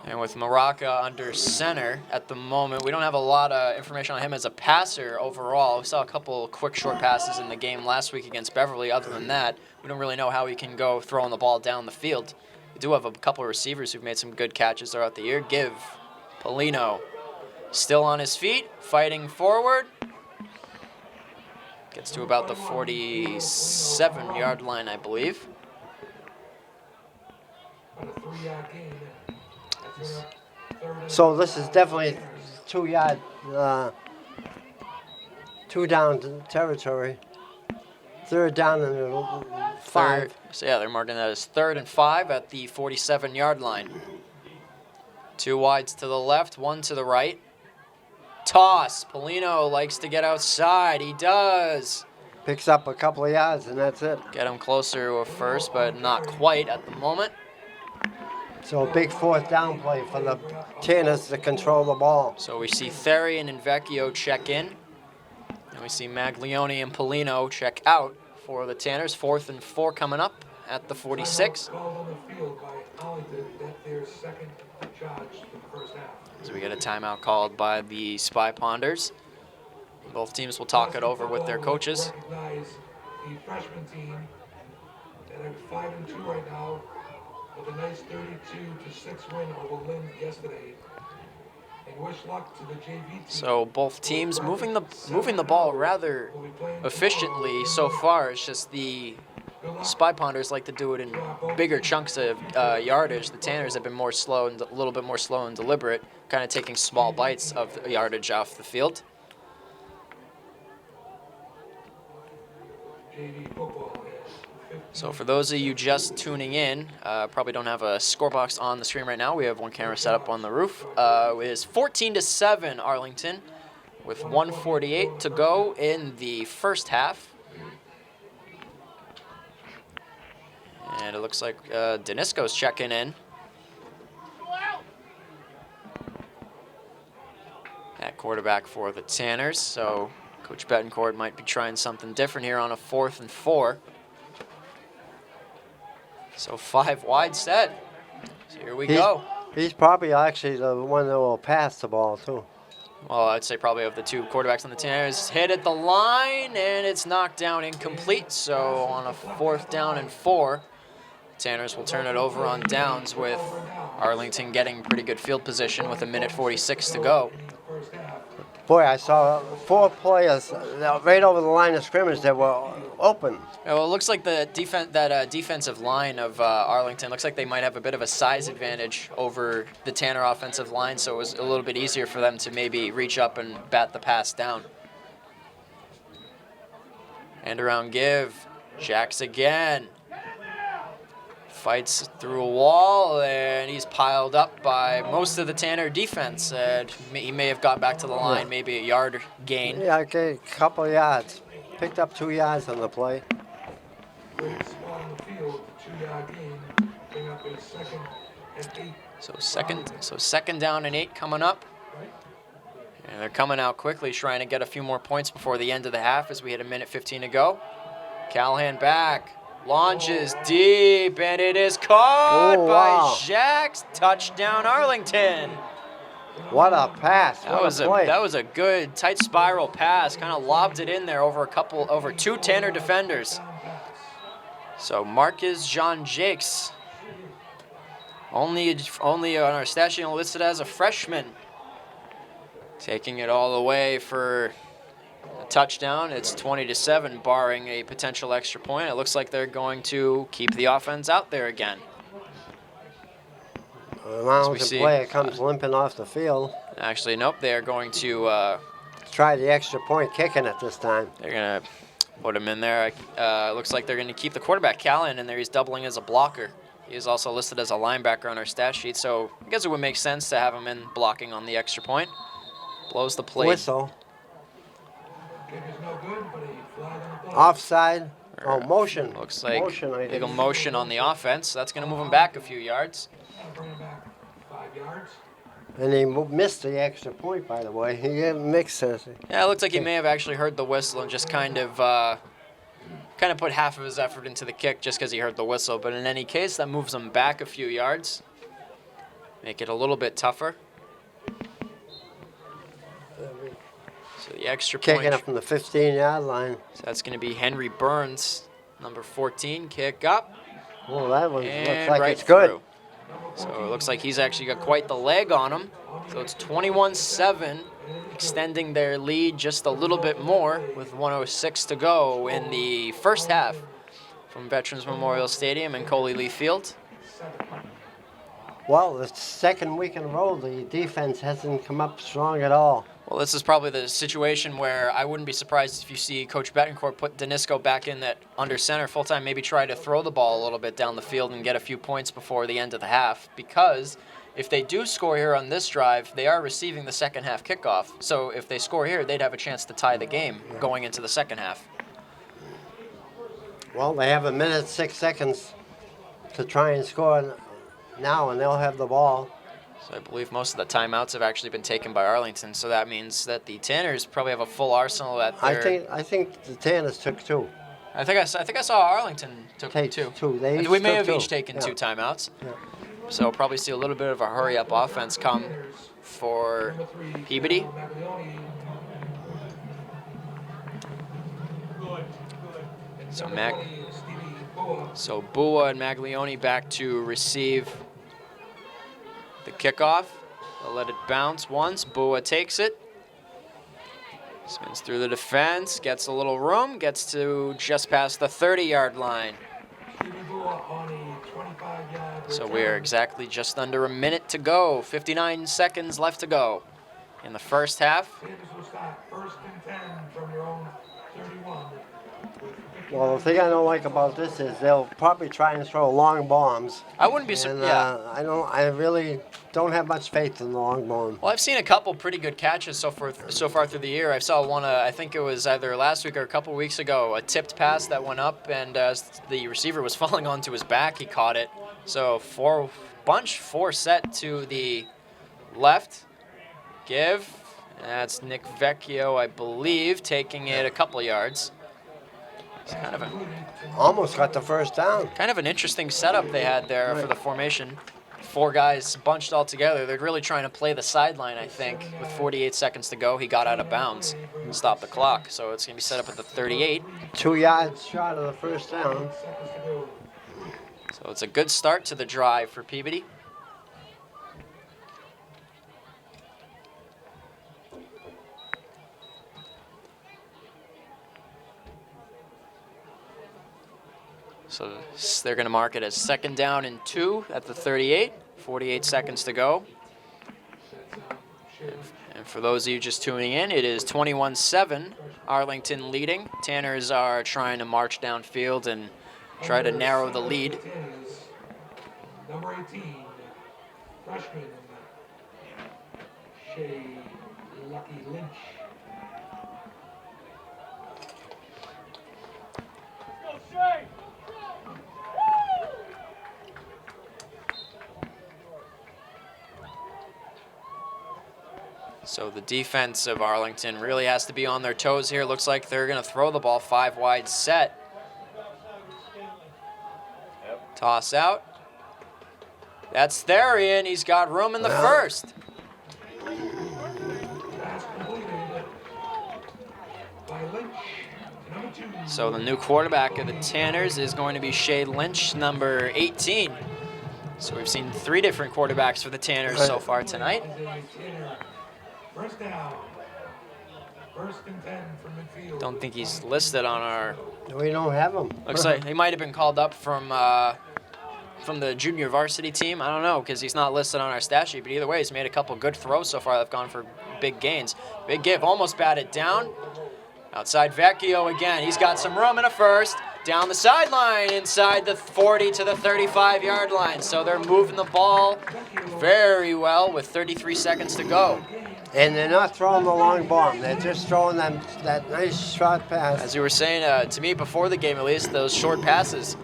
[SPEAKER 1] And with Moraka under center at the moment, we don't have a lot of information on him as a passer overall. We saw a couple quick short passes in the game last week against Beverly. Other than that, we don't really know how he can go throwing the ball down the field. We do have a couple of receivers who've made some good catches throughout the year. Give Polino still on his feet, fighting forward. Gets to about the 47-yard line, I believe.
[SPEAKER 3] So this is definitely 2 yard, 2 down territory. 3rd down and 5.
[SPEAKER 1] So yeah, they're marking that as 3rd and 5 at the 47-yard line. 2 wides to the left, 1 to the right. Toss. Polino likes to get outside. He does.
[SPEAKER 3] Picks up a couple of yards, and that's it.
[SPEAKER 1] Get him closer to a first, but not quite at the moment.
[SPEAKER 3] So a big 4th down play for the Tanners to control the ball.
[SPEAKER 1] So we see Therian and Vecchio check in. And we see Maglione and Polino check out for the Tanners. 4th and 4 coming up at the 46. So we get a timeout called by the Spy Ponders. Both teams will talk it over with their coaches.
[SPEAKER 2] The freshman team that are 5-2 right now, with a nice 32-6 win over Lynn yesterday. And wish luck to the JV team.
[SPEAKER 1] So both teams moving the ball rather efficiently so far. It's just the Spy Ponders like to do it in bigger chunks of yardage. The Tanners have been more slow and a little bit more slow and deliberate, kind of taking small bites of the yardage off the field.
[SPEAKER 2] JV football.
[SPEAKER 1] So for those of you just tuning in, probably don't have a score box on the screen right now. We have one camera set up on the roof. It is 14-7 Arlington with 1:48 to go in the first half. And it looks like Danisco's checking in. At quarterback for the Tanners. So Coach Betancourt might be trying something different here on a 4th and 4. So 5 wide set. So here we go.
[SPEAKER 3] He's probably actually the one that will pass the ball, too.
[SPEAKER 1] Well, I'd say probably of the 2 quarterbacks on the Tanners. Hit at the line, and it's knocked down incomplete. So on a 4th down and 4, Tanners will turn it over on downs with Arlington getting pretty good field position with 1:46 to go.
[SPEAKER 3] Boy, I saw 4 players right over the line of scrimmage that were open.
[SPEAKER 1] Yeah, well, it looks like the defensive line of Arlington looks like they might have a bit of a size advantage over the Tanner offensive line, so it was a little bit easier for them to maybe reach up and bat the pass down. And around give, Jacks again. Fights through a wall, and he's piled up by most of the Tanner defense. He may have got back to the line, maybe a yard gain.
[SPEAKER 3] Yeah, okay, a couple of yards. Picked up 2 yards on the play.
[SPEAKER 1] So second down and 8 coming up. And they're coming out quickly, trying to get a few more points before the end of the half as we hit 1:15 to go. Callahan back, launches deep, and it is caught by Jax. Touchdown, Arlington.
[SPEAKER 3] What a pass!
[SPEAKER 1] That was a good tight spiral pass. Kind of lobbed it in there over two Tanner defenders. So Marcus Jean Jakes, only on our stat sheet listed as a freshman, taking it all the way for a touchdown. It's 20-7, barring a potential extra point. It looks like they're going to keep the offense out there again.
[SPEAKER 3] Arlington player comes limping off the field.
[SPEAKER 1] Actually, nope. They are going to
[SPEAKER 3] try the extra point kicking it this time.
[SPEAKER 1] They're going to put him in there. Looks like they're going to keep the quarterback, Callahan, in there. He's doubling as a blocker. He is also listed as a linebacker on our stat sheet, so I guess it would make sense to have him in blocking on the extra point. Blows the play.
[SPEAKER 3] Whistle. Offside. Oh, motion.
[SPEAKER 1] Looks like
[SPEAKER 3] motion,
[SPEAKER 1] legal motion on the offense. That's going to move him back a few yards.
[SPEAKER 3] And he missed the extra point, by the way. He didn't mix it.
[SPEAKER 1] Yeah, it looks like he may have actually heard the whistle and just kind of put half of his effort into the kick just because he heard the whistle. But in any case, that moves him back a few yards. Make it a little bit tougher. So the extra point.
[SPEAKER 3] Kicking it from the 15-yard line.
[SPEAKER 1] So that's going to be Henry Burns, number 14. Kick up.
[SPEAKER 3] Oh, that one looks like
[SPEAKER 1] right
[SPEAKER 3] it's good.
[SPEAKER 1] Through. So it looks like he's actually got quite the leg on him. So it's 21-7, extending their lead just a little bit more with 1:06 to go in the first half from Veterans Memorial Stadium and Coley Lee Field.
[SPEAKER 3] Well, the second week in a row, the defense hasn't come up strong at all.
[SPEAKER 1] Well, this is probably the situation where I wouldn't be surprised if you see Coach Betancourt put Danisco back in that under center full-time, maybe try to throw the ball a little bit down the field and get a few points before the end of the half, because if they do score here on this drive, they are receiving the second half kickoff. So if they score here, they'd have a chance to tie the game going into the second half.
[SPEAKER 3] Well, they have 1:06 to try and score now, and they'll have the ball.
[SPEAKER 1] So I believe most of the timeouts have actually been taken by Arlington, so that means that the Tanners probably have a full arsenal at their...
[SPEAKER 3] I think the Tanners took two.
[SPEAKER 1] I think I saw Arlington took two. We may have each taken two timeouts.
[SPEAKER 3] Yeah.
[SPEAKER 1] So probably see a little bit of a hurry-up offense come for Peabody. So Bua and Maglione back to receive the kickoff. They'll let it bounce once. Bua takes it. Spins through the defense, gets a little room, gets to just past the 30-yard line. So we're exactly just under a minute to go. 59 seconds left to go in the first half.
[SPEAKER 3] Well, the thing I don't like about this is they'll probably try and throw long bombs.
[SPEAKER 1] I wouldn't be surprised.
[SPEAKER 3] I really don't have much faith in the long bomb.
[SPEAKER 1] Well, I've seen a couple pretty good catches so far through the year. I saw one, I think it was either last week or a couple weeks ago, a tipped pass that went up, and as the receiver was falling onto his back, he caught it. So four set to the left. Give. That's Nick Vecchio, I believe, taking it a couple yards. It's kind of
[SPEAKER 3] almost got the first down.
[SPEAKER 1] Kind of an interesting setup they had there for the formation. Four guys bunched all together. They're really trying to play the sideline, I think. With 48 seconds to go, he got out of bounds and stopped the clock. So it's going to be set up at the 38.
[SPEAKER 3] 2 yards short of the first down.
[SPEAKER 1] So it's a good start to the drive for Peabody. So they're going to mark it as 2nd down and 2 at the 38. 48 seconds to go. And for those of you just tuning in, it is 21-7, Arlington leading. Tanners are trying to march downfield and try to narrow the lead.
[SPEAKER 2] Number 18, freshman, Shea Lucky Lynch. Go, Shea!
[SPEAKER 1] So the defense of Arlington really has to be on their toes here. Looks like they're going to throw the ball 5 wide set. Toss out. That's Therian. He's got room in the first. So the new quarterback of the Tanners is going to be Shea Lynch, number 18. So we've seen 3 different quarterbacks for the Tanners so far tonight.
[SPEAKER 2] First down. First and 10 from midfield.
[SPEAKER 1] Don't think he's listed on our...
[SPEAKER 3] We don't have him.
[SPEAKER 1] Looks like he might have been called up from the junior varsity team. I don't know, because he's not listed on our stat sheet. But either way, he's made a couple good throws so far that have gone for big gains. Big give, almost batted down. Outside Vecchio again. He's got some room in a first. Down the sideline, inside the 40 to the 35-yard line. So they're moving the ball very well with 33 seconds to go.
[SPEAKER 3] And they're not throwing the long bomb. They're just throwing them that nice short pass.
[SPEAKER 1] As you were saying to me before the game, at least, those short passes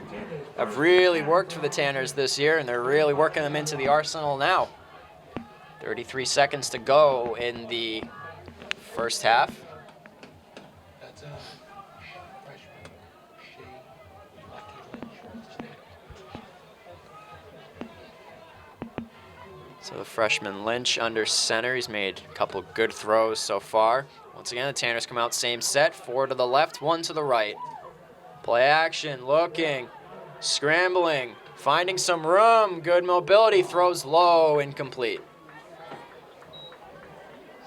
[SPEAKER 1] have really worked for the Tanners this year, and they're really working them into the arsenal now. 33 seconds to go in the first half. So the freshman Lynch under center. He's made a couple good throws so far. Once again, the Tanners come out same set. 4 to the left, 1 to the right. Play action, looking, scrambling, finding some room. Good mobility, throws low, incomplete.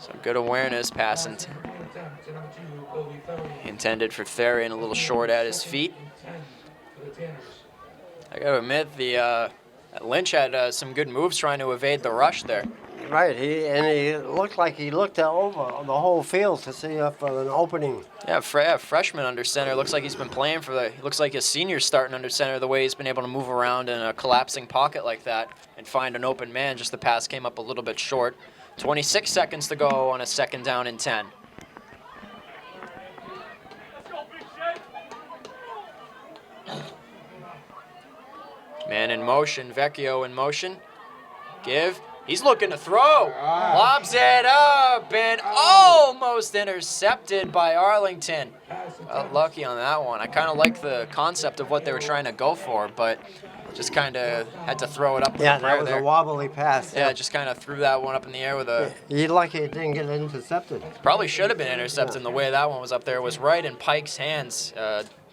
[SPEAKER 1] Some good awareness, pass intended for Therian, a little short at his feet. I gotta admit, Lynch had some good moves trying to evade the rush there.
[SPEAKER 3] Right, he looked like he looked over the whole field to see if an opening.
[SPEAKER 1] Yeah, freshman under center. Looks like he's been playing looks like a senior starting under center, the way he's been able to move around in a collapsing pocket like that and find an open man. Just the pass came up a little bit short. 26 seconds to go on a 2nd down and 10. Man in motion, Vecchio in motion. Give. He's looking to throw. Lobs it up and almost intercepted by Arlington. Lucky on that one. I kind of like the concept of what they were trying to go for, but just kind of had to throw it up in the air there.
[SPEAKER 3] Yeah, that was a wobbly pass.
[SPEAKER 1] Yeah, just kind of threw that one up in the air with a...
[SPEAKER 3] He's lucky it didn't get intercepted.
[SPEAKER 1] Probably should have been intercepted. The way that one was up there was right in Pike's hands.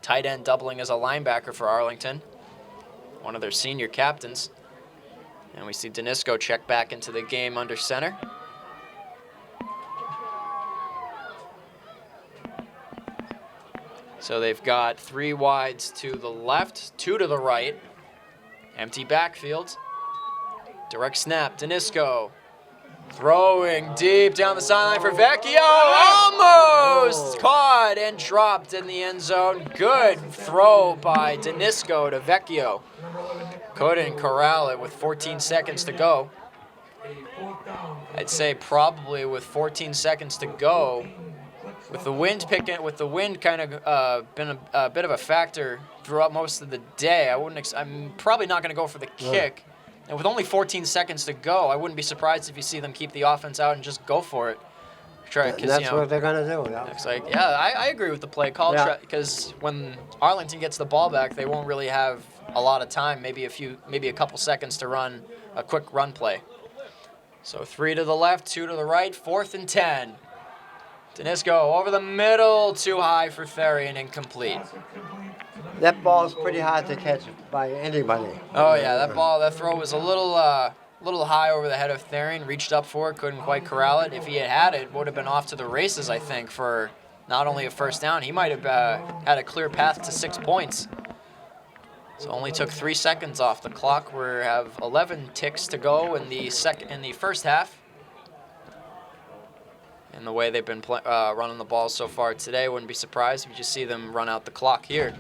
[SPEAKER 1] Tight end doubling as a linebacker for Arlington. One of their senior captains. And we see Danisco check back into the game under center. So they've got 3 wides to the left, 2 to the right. Empty backfield. Direct snap, Danisco. Throwing deep down the sideline for Vecchio. Almost caught and dropped in the end zone. Good throw by Danisco to Vecchio. Couldn't corral it with 14 seconds to go. I'd say probably with 14 seconds to go, with the wind kind of been a bit of a factor throughout most of the day. I'm probably not going to go for the kick. And with only 14 seconds to go, I wouldn't be surprised if you see them keep the offense out and just go for it.
[SPEAKER 3] That's what they're going to do. Yeah.
[SPEAKER 1] It's like, I agree with the play call, because when Arlington gets the ball back, they won't really have a lot of time, maybe a couple seconds to run a quick run play. So 3 to the left, 2 to the right, 4th and 10. Danisco over the middle, too high for Therian, incomplete.
[SPEAKER 3] That ball's pretty hard to catch by anybody.
[SPEAKER 1] Oh yeah, that throw was a little high over the head of Therian. Reached up for it, couldn't quite corral it. If he had it, would have been off to the races, I think, for not only a first down. He might have had a clear path to 6 points. So only took 3 seconds off the clock. We have 11 ticks to go in the first half. And the way they've been running the ball so far today, wouldn't be surprised if you just see them run out the clock here.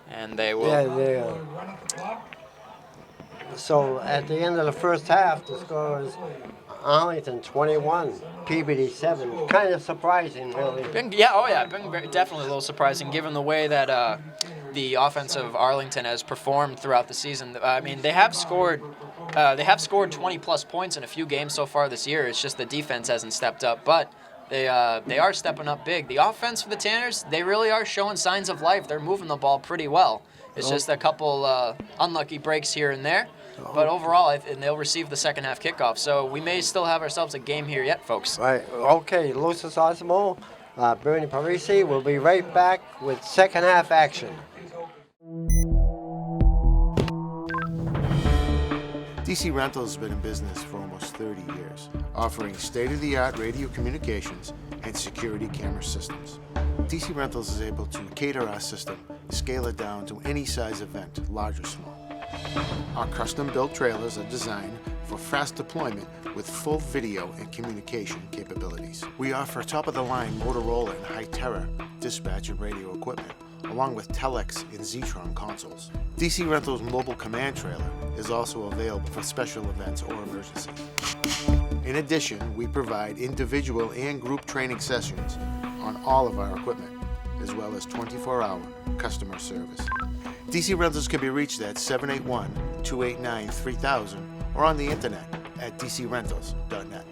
[SPEAKER 1] And they will.
[SPEAKER 3] Yeah, so at the end of the first half, the score is Arlington 21, Peabody 7. Kind of surprising, really.
[SPEAKER 1] Definitely a little surprising given the way that the offense of Arlington has performed throughout the season. I mean, they have scored they have scored 20-plus points in a few games so far this year. It's just the defense hasn't stepped up, but they are stepping up big. The offense for the Tanners, they really are showing signs of life. They're moving the ball pretty well. It's just a couple unlucky breaks here and there. But overall, and they'll receive the second half kickoff. So we may still have ourselves a game here yet, folks.
[SPEAKER 3] Right. Okay, Lucis Osmo, Bernie Parisi will be right back with second half action.
[SPEAKER 4] DC Rental has been in business for almost 30 years, offering state-of-the-art radio communications and security camera systems. DC Rentals is able to cater our system, scale it down to any size event, large or small. Our custom-built trailers are designed for fast deployment with full video and communication capabilities. We offer top-of-the-line Motorola and Hytera dispatch and radio equipment, along with Telex and Zetron consoles. DC Rental's mobile command trailer is also available for special events or emergencies. In addition, we provide individual and group training sessions on all of our equipment, as well as 24-hour customer service. DC Rentals can be reached at 781-289-3000 or on the internet at dcrentals.net.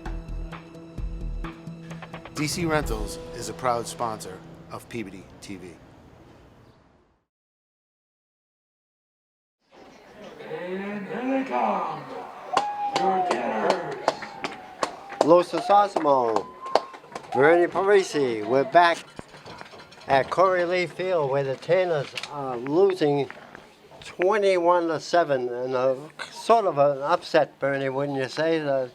[SPEAKER 4] DC Rentals is a proud sponsor of Peabody TV.
[SPEAKER 2] And here they come, your Tanners.
[SPEAKER 3] Lucis Osmo, Bernie Parisi, we're back at Corey Lee Field where the Tanners are losing 21-7 and a sort of an upset, Bernie, wouldn't you say?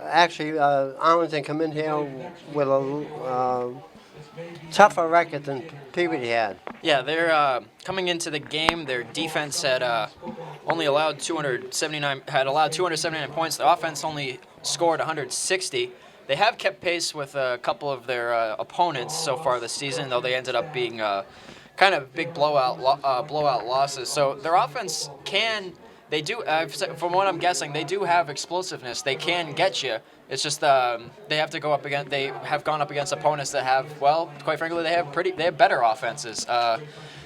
[SPEAKER 3] Actually, Arlington come in here with a tougher record than Peabody had.
[SPEAKER 1] Yeah, they're coming into the game. Their defense had only allowed 279 points. The offense only scored 160. They have kept pace with a couple of their opponents so far this season, though they ended up being kind of big blowout losses. So their offense from what I'm guessing, they do have explosiveness. They can get you. It's just they have to go up against. They have gone up against opponents that have, well, quite frankly, they have better offenses.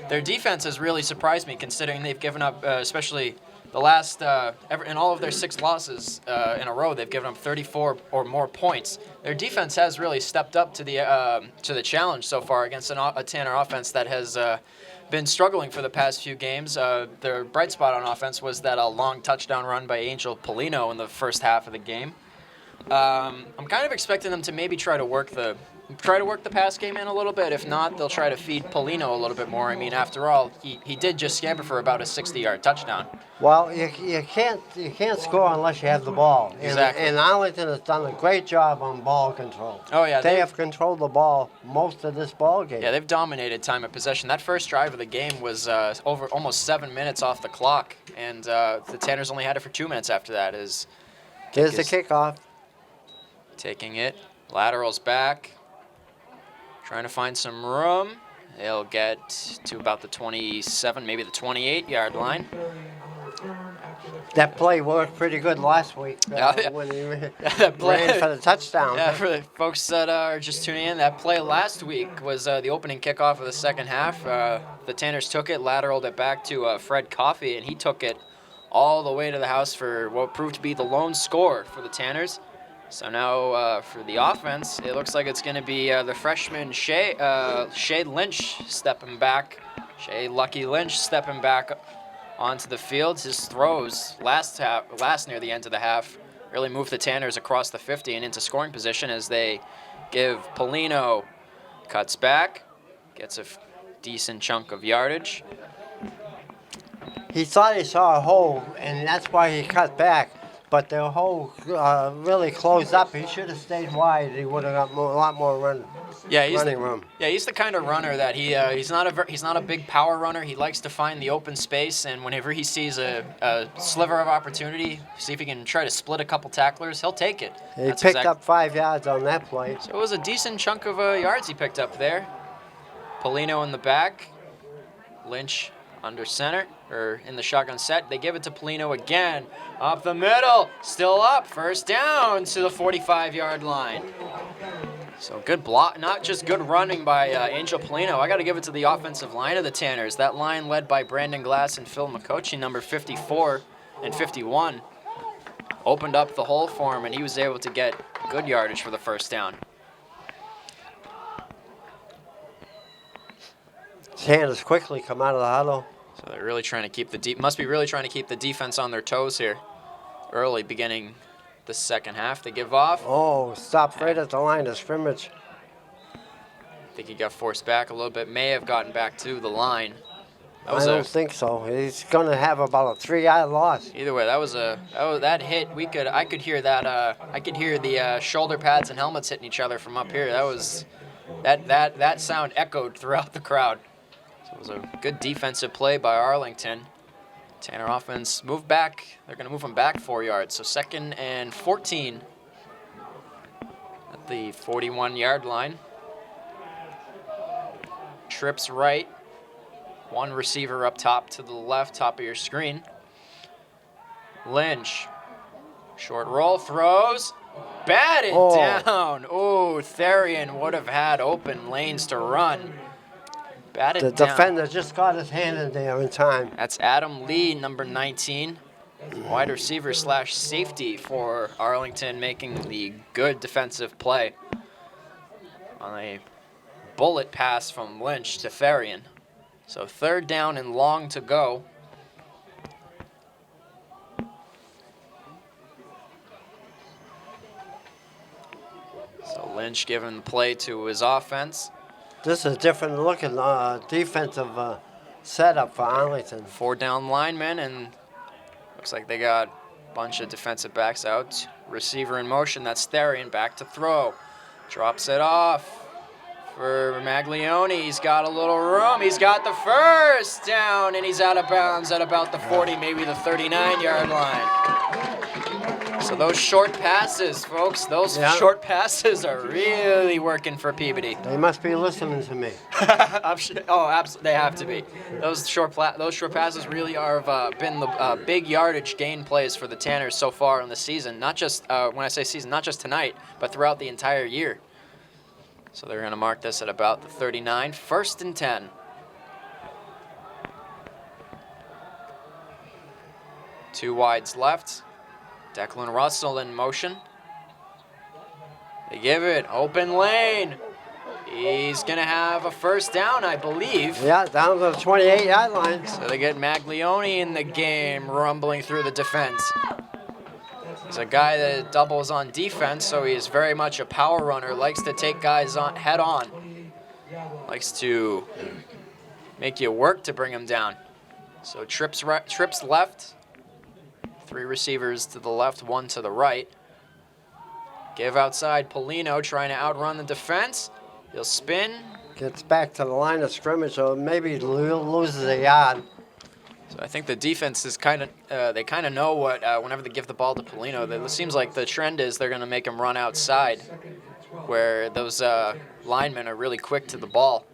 [SPEAKER 1] Their defense has really surprised me, considering they've given up, especially the last in all of their 6 losses in a row, they've given up 34 or more points. Their defense has really stepped up to the challenge so far against a Tanner offense that has been struggling for the past few games. Their bright spot on offense was that long touchdown run by Angel Polino in the first half of the game. I'm kind of expecting them to maybe try to work the pass game in a little bit. If not, they'll try to feed Polino a little bit more. I mean, after all, he did just scamper for about a 60-yard touchdown.
[SPEAKER 3] Well, you can't score unless you have the ball.
[SPEAKER 1] Exactly.
[SPEAKER 3] And Arlington has done a great job on ball control.
[SPEAKER 1] Oh yeah,
[SPEAKER 3] they have controlled the ball most of this ball game.
[SPEAKER 1] Yeah, they've dominated time of possession. That first drive of the game was over almost 7 minutes off the clock, and the Tanners only had it for 2 minutes after that.
[SPEAKER 3] There's the kickoff.
[SPEAKER 1] Taking it, laterals back, trying to find some room. They'll get to about the 27, maybe the 28-yard line.
[SPEAKER 3] That play worked pretty good last week when he ran for the touchdown.
[SPEAKER 1] Yeah, for the folks that are just tuning in, that play last week was the opening kickoff of the second half. The Tanners took it, lateraled it back to Fred Coffey, and he took it all the way to the house for what proved to be the lone score for the Tanners. So now for the offense, it looks like it's going to be the freshman Shea Lynch stepping back. Shea Lucky Lynch stepping back onto the field. His throws last near the end of the half really moved the Tanners across the 50 and into scoring position as they give Polino, cuts back, gets a decent chunk of yardage.
[SPEAKER 3] He thought he saw a hole, and that's why he cut back. But the hole really closed up. He should have stayed wide. He would have got a lot more running room.
[SPEAKER 1] Yeah, he's the kind of runner that he's not a big power runner. He likes to find the open space, and whenever he sees a sliver of opportunity, see if he can try to split a couple tacklers, he'll take it.
[SPEAKER 3] He picked up 5 yards on that play.
[SPEAKER 1] So it was a decent chunk of yards he picked up there. Polino in the back, Lynch under center, or in the shotgun set. They give it to Polino again. Up the middle, still up, first down to the 45-yard line. So good block, not just good running by Angel Polino. I got to give it to the offensive line of the Tanners. That line led by Brandon Glass and Phil McCochie, number 54. and 51 opened up the hole for him, and he was able to get good yardage for the first down.
[SPEAKER 3] Sanders quickly come out of the huddle.
[SPEAKER 1] So they're really trying to keep must be really trying to keep the defense on their toes here early, beginning the second half. They give off.
[SPEAKER 3] Oh, stopped right at the line of scrimmage.
[SPEAKER 1] I think he got forced back a little bit. May have gotten back to the line.
[SPEAKER 3] I don't think so. He's going to have about a 3-yard loss.
[SPEAKER 1] Either way, that hit. I could hear that. I could hear the shoulder pads and helmets hitting each other from up here. That sound echoed throughout the crowd. So it was a good defensive play by Arlington. Tanner offense moved back. They're going to move them back 4 yards. So 2nd and 14 at the 41-yard line. Trips right. One receiver up top to the left, top of your screen. Lynch. Short roll, throws. Batted down. Oh, Therian would have had open lanes to run. Batted down.
[SPEAKER 3] The defender just got his hand in there in time.
[SPEAKER 1] That's Adam Lee, number 19. Wide receiver / safety for Arlington, making the good defensive play on a bullet pass from Lynch to Therian. So 3rd down and long to go. So Lynch giving the play to his offense.
[SPEAKER 3] This is a different looking defensive setup for Arlington.
[SPEAKER 1] 4 down linemen, and looks like they got a bunch of defensive backs out. Receiver in motion, that's Therian, back to throw. Drops it off. For Maglione, he's got a little room. He's got the first down, and he's out of bounds at about the 40, maybe the 39-yard line. So those short passes, folks, short passes are really working for Peabody.
[SPEAKER 3] They must be listening to me.
[SPEAKER 1] Oh, absolutely, they have to be. Those short passes really are been the big yardage gain plays for the Tanners so far in the season. Not just when I say season, not just tonight, but throughout the entire year. So they're going to mark this at about the 39, 1st and 10. Two wides left. Declan Russell in motion. They give it, open lane. He's going to have a first down, I believe.
[SPEAKER 3] Yeah, down to the 28-yard line.
[SPEAKER 1] So they get Maglione in the game, rumbling through the defense. He's a guy that doubles on defense, so he is very much a power runner, likes to take guys on head on. Likes to make you work to bring him down. So trips left. 3 receivers to the left, 1 to the right. Give outside, Polino trying to outrun the defense. He'll spin.
[SPEAKER 3] Gets back to the line of scrimmage, so maybe loses a yard.
[SPEAKER 1] So I think the defense is kind of, they kind of know what, whenever they give the ball to Polino, it seems like the trend is they're going to make him run outside, where those linemen are really quick to the ball.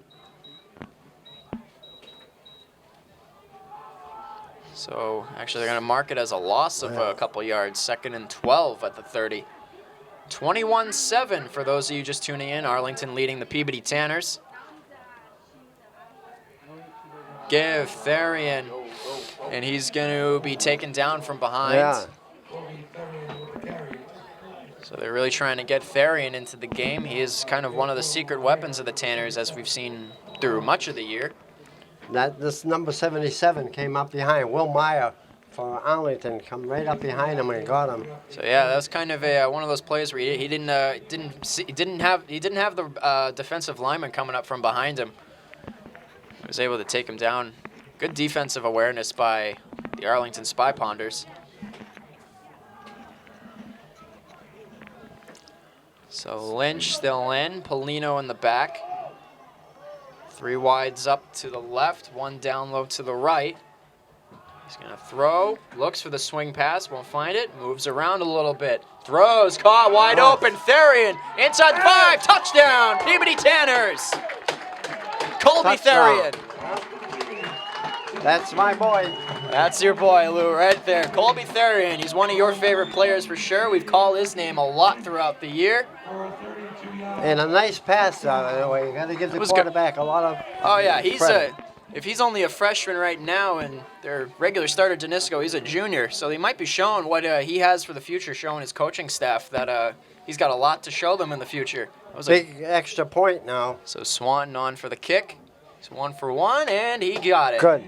[SPEAKER 1] So actually they're going to mark it as a loss of a couple yards, 2nd and 12 at the 30. 21-7 for those of you just tuning in. Arlington leading the Peabody Tanners. Give Therian, and he's going to be taken down from behind.
[SPEAKER 3] Yeah.
[SPEAKER 1] So they're really trying to get Therian into the game. He is kind of one of the secret weapons of the Tanners, as we've seen through much of the year.
[SPEAKER 3] This number 77 came up behind. Will Meyer for Arlington come right up behind him and got him.
[SPEAKER 1] So yeah, that was kind of a one of those plays where he didn't have the defensive lineman coming up from behind him. He was able to take him down. Good defensive awareness by the Arlington Spy Ponders. So Lynch still in, Polino in the back. 3 wides up to the left, 1 down low to the right. He's going to throw, looks for the swing pass, won't find it, moves around a little bit. Throws, caught wide open, Therian, inside the 5, touchdown, Peabody Tanners. Colby Therian.
[SPEAKER 3] That's my boy.
[SPEAKER 1] That's your boy, Lou, right there. Colby Therian, he's one of your favorite players for sure. We've called his name a lot throughout the year.
[SPEAKER 3] And a nice pass, by the way. You got to give the quarterback a lot of
[SPEAKER 1] Oh yeah, he's
[SPEAKER 3] credit.
[SPEAKER 1] if he's only a freshman right now and their regular starter, Danisco, he's a junior. So he might be showing what he has for the future, showing his coaching staff that he's got a lot to show them in the future. That was
[SPEAKER 3] Big extra point now.
[SPEAKER 1] So Swanton on for the kick. He's 1 for 1, and he got it.
[SPEAKER 3] Good.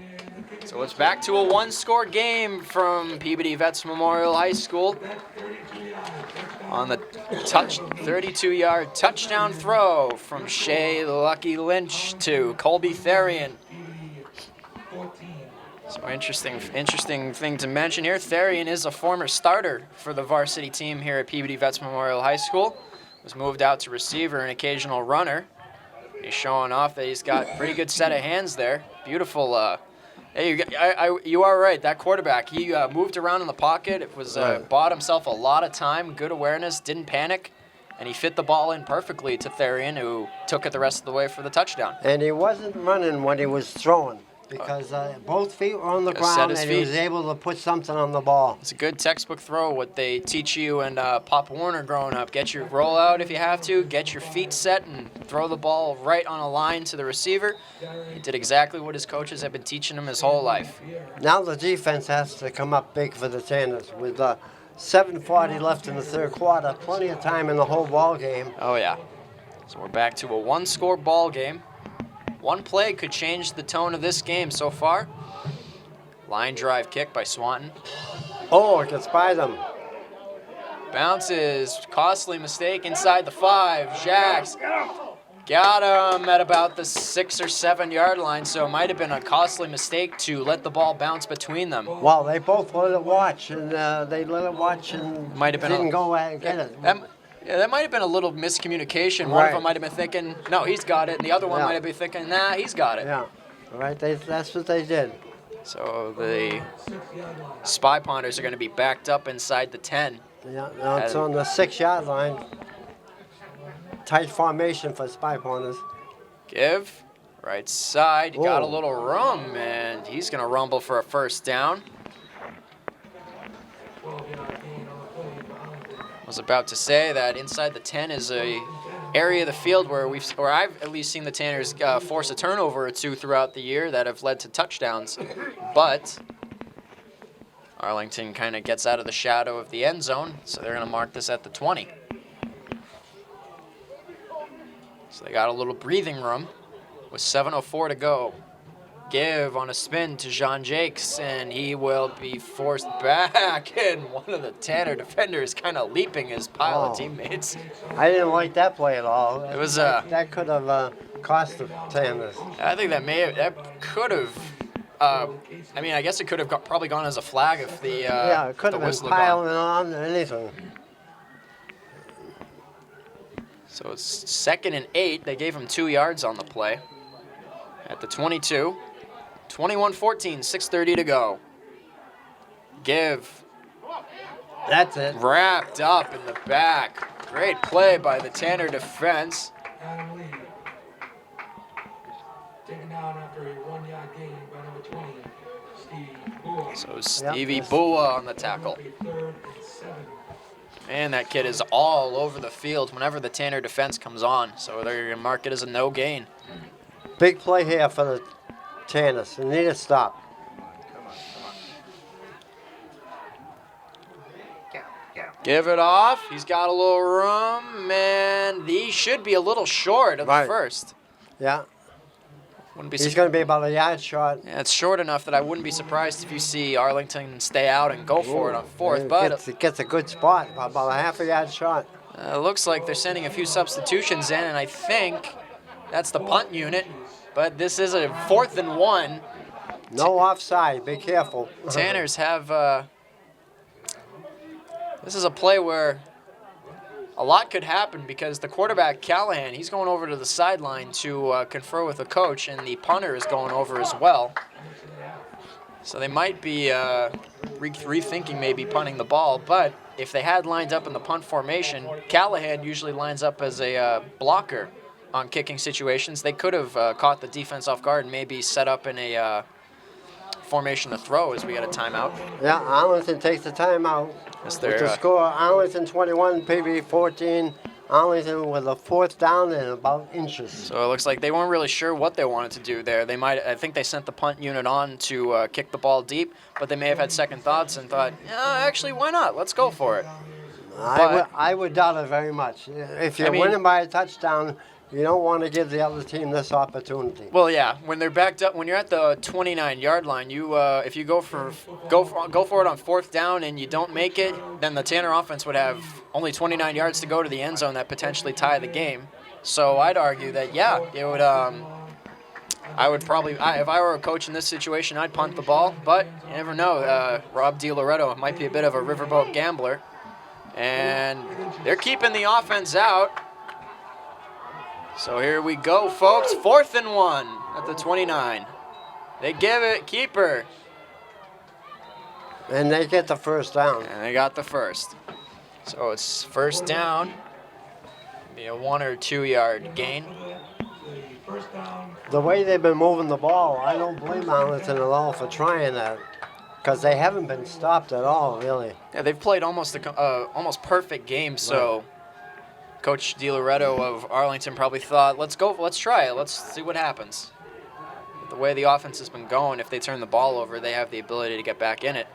[SPEAKER 1] So it's back to a one-score game from Peabody Vets Memorial High School. On the 32-yard touchdown throw from Shea Lucky Lynch to Colby Therian. So interesting thing to mention here. Therian is a former starter for the varsity team here at Peabody Vets Memorial High School. Was moved out to receiver and occasional runner. He's showing off that he's got a pretty good set of hands there. Beautiful. Hey, you are right. That quarterback, he moved around in the pocket. It was bought himself a lot of time, good awareness, didn't panic, and he fit the ball in perfectly to Therian, who took it the rest of the way for the touchdown.
[SPEAKER 3] And he wasn't running when he was throwing because both feet were on the ground and he was able to put something on the ball.
[SPEAKER 1] It's a good textbook throw, what they teach you and Pop Warner growing up. Get your roll out if you have to, get your feet set and throw the ball right on a line to the receiver. He did exactly what his coaches have been teaching him his whole life.
[SPEAKER 3] Now the defense has to come up big for the Tanners with 7:40 left in the third quarter. Plenty of time in the whole ball game.
[SPEAKER 1] Oh, yeah. So we're back to a one-score ball game. One play could change the tone of this game so far. Line drive kick by Swanton.
[SPEAKER 3] Oh, it gets by them.
[SPEAKER 1] Bounces, costly mistake inside the 5. Jacks got him at about the 6 or 7 yard line, so it might have been a costly mistake to let the ball bounce between them.
[SPEAKER 3] Well, they both let it watch, and
[SPEAKER 1] Might have been
[SPEAKER 3] didn't go and get it.
[SPEAKER 1] That might have been a little miscommunication. One of them might have been thinking, no, he's got it, and the other one might have been thinking, nah, he's got it.
[SPEAKER 3] Yeah, right. That's what they did.
[SPEAKER 1] So the Spy Ponders are going to be backed up inside the 10.
[SPEAKER 3] Yeah, now it's on the 6 yard line. Tight formation for Spy Ponders.
[SPEAKER 1] Give, right side, got a little room, and he's going to rumble for a first down. I was about to say that inside the 10 is a area of the field where I've at least seen the Tanners force a turnover or two throughout the year that have led to touchdowns. But Arlington kind of gets out of the shadow of the end zone, so they're going to mark this at the 20. So they got a little breathing room with 7:04 to go. Give on a spin to Jean Jakes, and he will be forced back, and one of the Tanner defenders kind of leaping his pile of teammates.
[SPEAKER 3] I didn't like that play at all.
[SPEAKER 1] It was
[SPEAKER 3] that could have cost the Tanners.
[SPEAKER 1] I think that could have. I mean, I guess it could have probably gone as a flag if the
[SPEAKER 3] it could have been piling on anything.
[SPEAKER 1] So it's 2nd and 8. They gave him 2 yards on the play. At the 22. 21-14, 6:30 to go. Give.
[SPEAKER 3] That's it.
[SPEAKER 1] Wrapped up in the back. Great play by the Tanner defense.
[SPEAKER 2] Adam Lee. Taken out after a 1 yard gain by number 20, Stevie Bua.
[SPEAKER 1] So Stevie Bua on the tackle.
[SPEAKER 2] 3rd and 7.
[SPEAKER 1] And that kid is all over the field whenever the Tanner defense comes on. So they're going to mark it as a no gain.
[SPEAKER 3] Big play here for the Tanners. They need to stop.
[SPEAKER 1] Give it off. He's got a little room, and he should be a little short of the first.
[SPEAKER 3] Yeah.
[SPEAKER 1] Wouldn't be
[SPEAKER 3] He's going to be about a yard short.
[SPEAKER 1] Yeah, it's short enough that I wouldn't be surprised if you see Arlington stay out and go for it on 4th. But
[SPEAKER 3] it gets a good spot, about a half a yard short.
[SPEAKER 1] It looks like they're sending a few substitutions in, and I think that's the punt unit. But this is a 4th and 1.
[SPEAKER 3] No offside. Be careful.
[SPEAKER 1] Tanners have. This is a play where a lot could happen because the quarterback, Callahan, he's going over to the sideline to confer with the coach, and the punter is going over as well. So they might be rethinking maybe punting the ball, but if they had lined up in the punt formation, Callahan usually lines up as a blocker on kicking situations. They could have caught the defense off guard and maybe set up in a formation to throw as we got a timeout.
[SPEAKER 3] Yeah, Arlington takes the timeout. With the score, Arlington 21, PB 14 Arlington with a 4th down and about inches.
[SPEAKER 1] So it looks like they weren't really sure what they wanted to do there. I think they sent the punt unit on to kick the ball deep, but they may have had second thoughts and thought, yeah, actually, why not? Let's go for it.
[SPEAKER 3] I would doubt it very much. If you're winning by a touchdown, you don't want to give the other team this opportunity.
[SPEAKER 1] Well, yeah, when they're backed up, when you're at the 29-yard line, if you go for it on 4th down and you don't make it, then the Tanner offense would have only 29 yards to go to the end zone that potentially tie the game. So I'd argue that it would. I would probably, if I were a coach in this situation, I'd punt the ball. But you never know. Rob DiLoretto might be a bit of a riverboat gambler, and they're keeping the offense out. So here we go, folks. 4th and 1 at the 29. They give it, keeper.
[SPEAKER 3] And they get the 1st down.
[SPEAKER 1] And they got the first. So it's 1st down. Be a 1 or 2 yard gain.
[SPEAKER 3] The way they've been moving the ball, I don't blame Arlington at all for trying that. Because they haven't been stopped at all, really.
[SPEAKER 1] Yeah, they've played almost perfect game, so Coach DiLoretto of Arlington probably thought, let's try it, let's see what happens. But the way the offense has been going, if they turn the ball over, they have the ability to get back in it.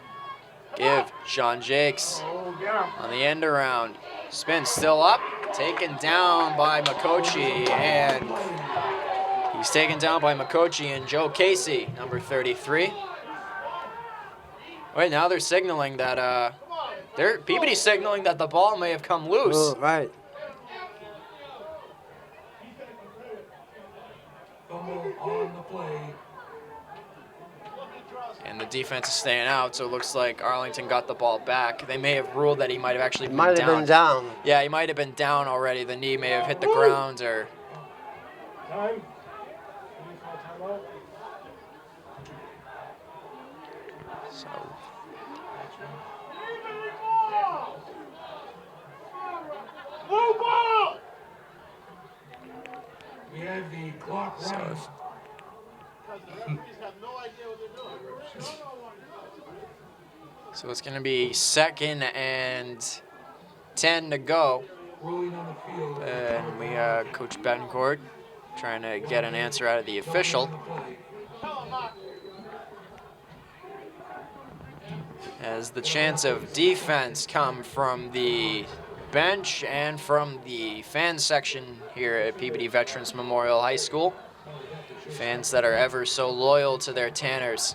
[SPEAKER 1] Give Sean Jakes on the end around. Spin still up, taken down by McCochie, and he's taken down by McCochie and Joe Casey, number 33. Wait, now they're signaling that Peabody's signaling that the ball may have come loose.
[SPEAKER 3] Oh, right.
[SPEAKER 2] On the play.
[SPEAKER 1] And the defense is staying out, so it looks like Arlington got the ball back. They may have ruled that he might have actually been down.
[SPEAKER 3] Might have been down.
[SPEAKER 1] Yeah, he might have been down already. The knee may have hit the ground or...
[SPEAKER 2] Time.
[SPEAKER 1] So...
[SPEAKER 2] We have the clock running.
[SPEAKER 1] So it's going to be 2nd and 10 to go.
[SPEAKER 2] Rolling on the field.
[SPEAKER 1] And we Coach Betancourt trying to get an answer out of the official. As the chance of defense come from the bench and from the fan section here at Peabody Veterans Memorial High School. Fans that are ever so loyal to their Tanners.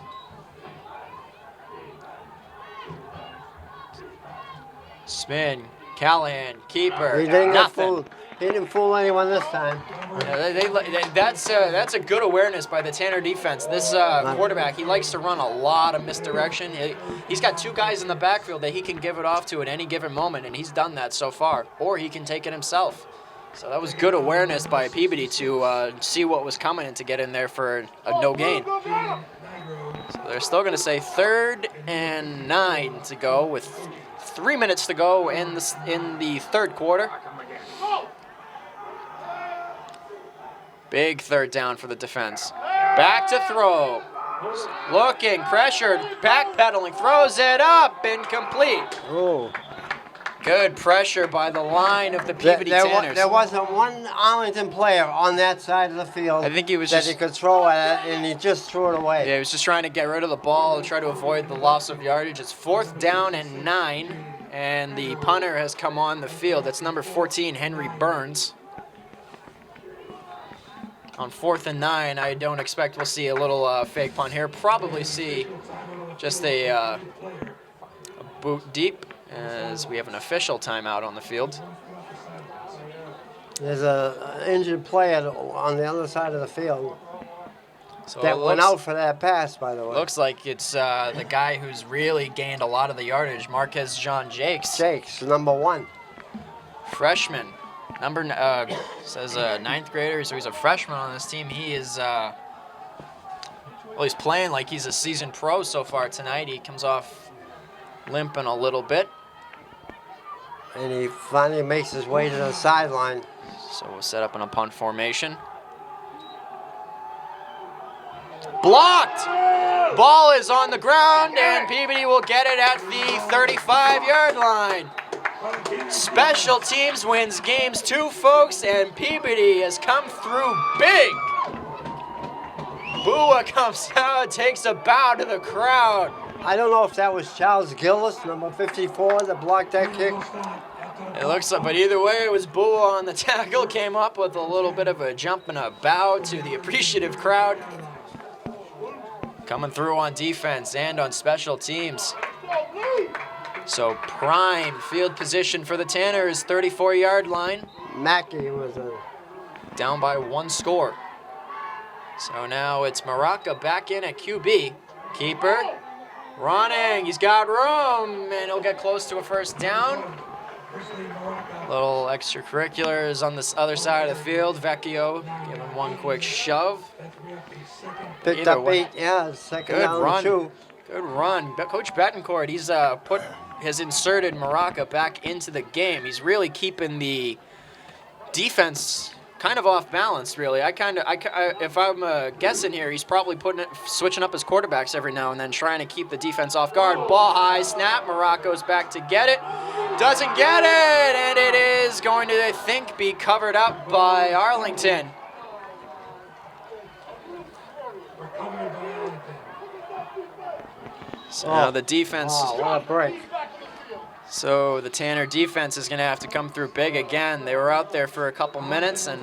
[SPEAKER 1] Spin, Callahan, keeper,
[SPEAKER 3] He didn't get
[SPEAKER 1] nothing.
[SPEAKER 3] fooled. He didn't fool anyone this time.
[SPEAKER 1] That's a good awareness by the Tanner defense. This quarterback, he likes to run a lot of misdirection. He's got 2 guys in the backfield that he can give it off to at any given moment, and he's done that so far. Or he can take it himself. So that was good awareness by Peabody to see what was coming and to get in there for a no gain. So they're still going to say 3rd and 9 to go with 3 minutes to go in the 3rd quarter. Big 3rd down for the defense. Back to throw. Looking, pressured, backpedaling, throws it up, incomplete.
[SPEAKER 3] Oh.
[SPEAKER 1] Good pressure by the line of the Peabody Tanners.
[SPEAKER 3] There wasn't one Arlington player on that side of the field
[SPEAKER 1] I think he was
[SPEAKER 3] that
[SPEAKER 1] just,
[SPEAKER 3] he could throw at it, and he just threw it away.
[SPEAKER 1] Yeah, he was just trying to get rid of the ball, try to avoid the loss of yardage. It's 4th down and 9, and the punter has come on the field. That's number 14, Henry Burns. On 4th and 9, I don't expect we'll see a little fake punt here. Probably see just a boot deep, as we have an official timeout on the field.
[SPEAKER 3] There's an injured player on the other side of the field
[SPEAKER 1] So
[SPEAKER 3] that went out for that pass, by the way.
[SPEAKER 1] Looks like it's the guy who's really gained a lot of the yardage, Marquez John Jakes.
[SPEAKER 3] Jakes, number 1.
[SPEAKER 1] Freshman. Says 9th grader, so he's a freshman on this team. He is, he's playing like he's a seasoned pro so far tonight. He comes off limping a little bit.
[SPEAKER 3] And he finally makes his way to the sideline.
[SPEAKER 1] So we'll set up in a punt formation. Blocked! Ball is on the ground, and Peabody will get it at the 35-yard line. Special teams wins games too, folks, and Peabody has come through big. Bua comes out, takes a bow to the crowd.
[SPEAKER 3] I don't know if that was Charles Gillis, number 54, that blocked that kick.
[SPEAKER 1] It looks like, but either way, it was Bua on the tackle, came up with a little bit of a jump and a bow to the appreciative crowd. Coming through on defense and on special teams. So prime field position for the Tanners, 34-yard line.
[SPEAKER 3] Mackey was
[SPEAKER 1] down by 1 score. So now it's Maraca back in at QB. Keeper running, he's got room, and he'll get close to a first down. Little extracurriculars on this other side of the field. Vecchio giving one quick shove.
[SPEAKER 3] picked up 8 yards, second
[SPEAKER 1] Good
[SPEAKER 3] down
[SPEAKER 1] run.
[SPEAKER 3] 2.
[SPEAKER 1] Good run. Coach Betancourt, he's has inserted Maraca back into the game. He's really keeping the defense kind of off balance, really. If I'm guessing here, he's probably switching up his quarterbacks every now and then, trying to keep the defense off guard. Ball high, snap. Maraca's back to get it. Doesn't get it, and it is going to, I think, be covered up by Arlington. So now the defense.
[SPEAKER 3] Oh, what a break.
[SPEAKER 1] So the Tanner defense is going to have to come through big again. They were out there for a couple minutes and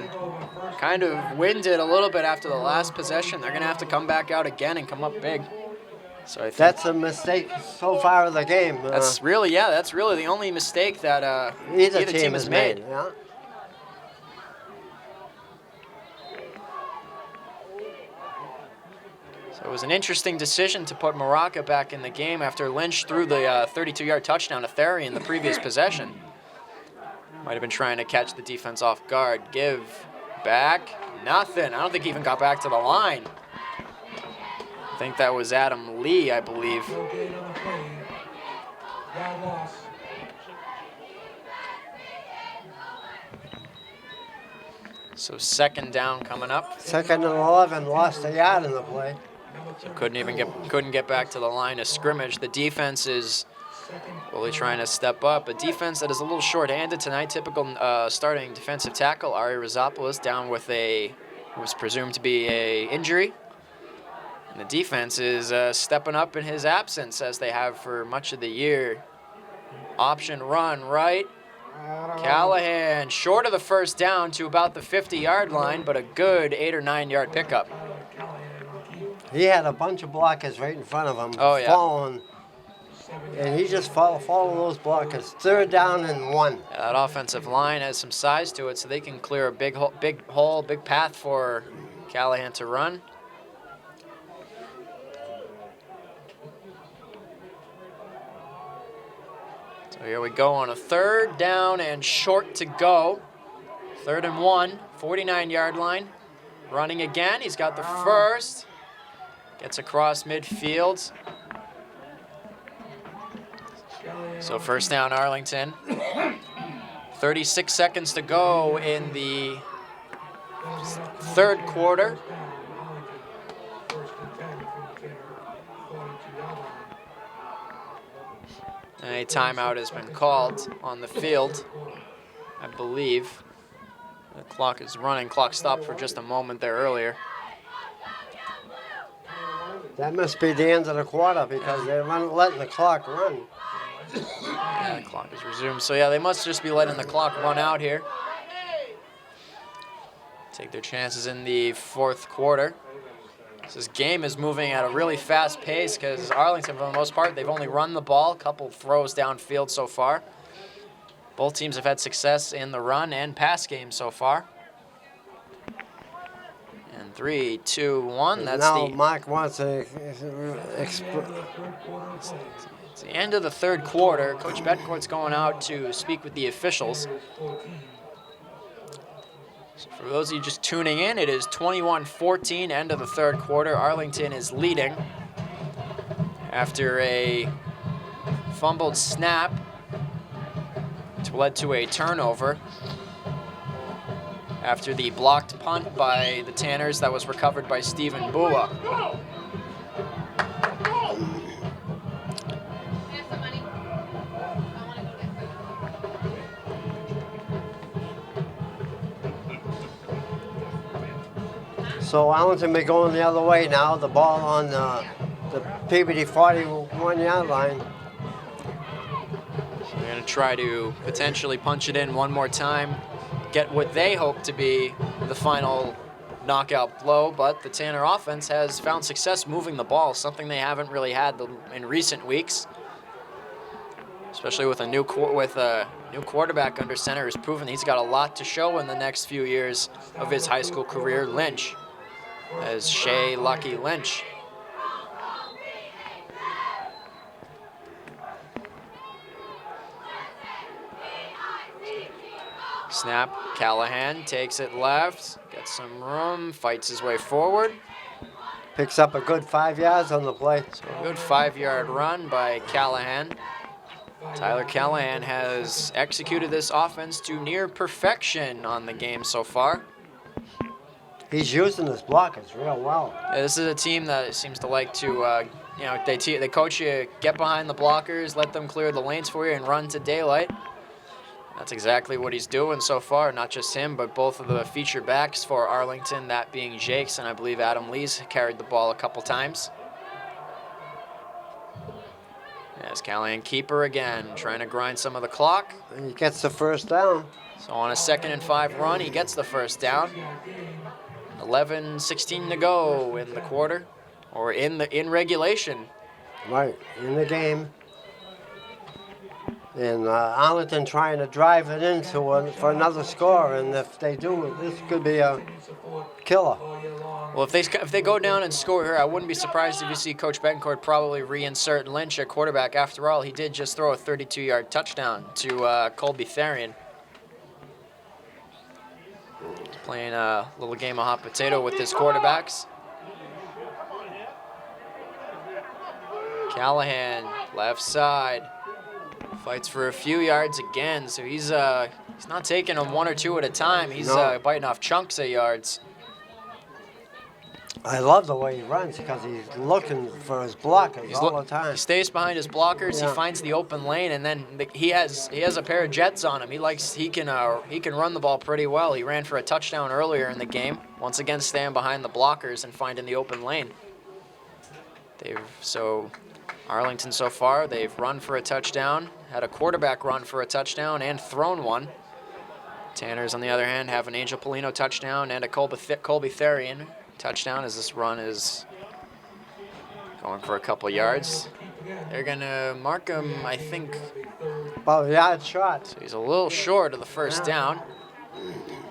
[SPEAKER 1] kind of winded a little bit after the last possession. They're going to have to come back out again and come up big. So I think
[SPEAKER 3] that's a mistake so far of the game.
[SPEAKER 1] That's really the only mistake that
[SPEAKER 3] either
[SPEAKER 1] team has made.
[SPEAKER 3] Yeah.
[SPEAKER 1] So it was an interesting decision to put Maraca back in the game after Lynch threw the 32-yard touchdown to Therian in the previous possession. Might have been trying to catch the defense off guard. Give back, nothing. I don't think he even got back to the line. I think that was Adam Lee, I believe. So second down coming up.
[SPEAKER 3] Second and 11, lost a yard in the play.
[SPEAKER 1] So couldn't get back to the line of scrimmage. The defense is really trying to step up. A defense that is a little short-handed tonight. Typical starting defensive tackle Ari Rizopoulos down with what was presumed to be a injury. And the defense is stepping up in his absence, as they have for much of the year. Option run right. Callahan short of the first down to about the 50-yard line, but a good 8 or 9 yard pickup.
[SPEAKER 3] He had a bunch of blockers right in front of him, falling, and he just followed those blockers. Third down and 1.
[SPEAKER 1] That offensive line has some size to it, so they can clear a big path for Callahan to run. So here we go on a third down and short to go. 3rd and 1, 49-yard line. Running again, he's got the first. Gets across midfield. So first down, Arlington. 36 seconds to go in the 3rd quarter. A timeout has been called on the field, I believe. The clock is running. Clock stopped for just a moment there earlier.
[SPEAKER 3] That must be the end of the quarter because they're letting the clock run.
[SPEAKER 1] Yeah, the clock is resumed. So, yeah, they must just be letting the clock run out here. Take their chances in the 4th quarter. This game is moving at a really fast pace because Arlington, for the most part, they've only run the ball, a couple throws downfield so far. Both teams have had success in the run and pass game so far. And 3, 2, 1. That's
[SPEAKER 3] now Mark wants to.
[SPEAKER 1] It's the end of the 3rd quarter. Coach Betancourt's going out to speak with the officials. So for those of you just tuning in, it is 21-14, end of the 3rd quarter. Arlington is leading after a fumbled snap, which led to a turnover. After the blocked punt by the Tanners that was recovered by Stephen Bua.
[SPEAKER 3] So Arlington may going the other way now. The ball on the Peabody 41-yard line.
[SPEAKER 1] They're going to try to potentially punch it in one more time, get what they hope to be the final knockout blow, but the Tanner offense has found success moving the ball, something they haven't really had in recent weeks, especially with a new quarterback under center who's proven he's got a lot to show in the next few years of his high school career, Lynch, as Shea Lucky Lynch. Snap, Callahan takes it left, gets some room, fights his way forward.
[SPEAKER 3] Picks up a good 5 yards on the play.
[SPEAKER 1] So a good 5-yard run by Callahan. Tyler Callahan has executed this offense to near perfection on the game so far.
[SPEAKER 3] He's using his blockers real well.
[SPEAKER 1] Yeah, this is a team that seems to like to, they coach you, get behind the blockers, let them clear the lanes for you, and run to daylight. That's exactly what he's doing so far, not just him, but both of the feature backs for Arlington, that being Jakes, and I believe Adam Lee's carried the ball a couple times. As Callahan keeper again, trying to grind some of the clock.
[SPEAKER 3] And he gets the first down.
[SPEAKER 1] So on a 2nd and 5 run, he gets the first down. 11:16 to go in the quarter, or in regulation.
[SPEAKER 3] Right, in the game. And Arlington trying to drive it into for another score, and if they do, this could be a killer.
[SPEAKER 1] Well, if they go down and score here, I wouldn't be surprised if you see Coach Betancourt probably reinsert Lynch at quarterback. After all, he did just throw a 32-yard touchdown to Colby Therian. Playing a little game of hot potato with his quarterbacks. Callahan, left side. Fights for a few yards again, so he's not taking them 1 or 2 at a time. He's biting off chunks of yards.
[SPEAKER 3] I love the way he runs because he's looking for his blockers all the time.
[SPEAKER 1] He stays behind his blockers.
[SPEAKER 3] Yeah.
[SPEAKER 1] He finds the open lane, and then he has a pair of jets on him. He can run the ball pretty well. He ran for a touchdown earlier in the game. Once again, staying behind the blockers and finding the open lane. Arlington so far, they've run for a touchdown, had a quarterback run for a touchdown, and thrown one. Tanners, on the other hand, have an Angel Polino touchdown and a Colby Therian touchdown, as this run is going for a couple yards. They're going to mark him, I think.
[SPEAKER 3] About a yard shot.
[SPEAKER 1] So he's a little short of the first down.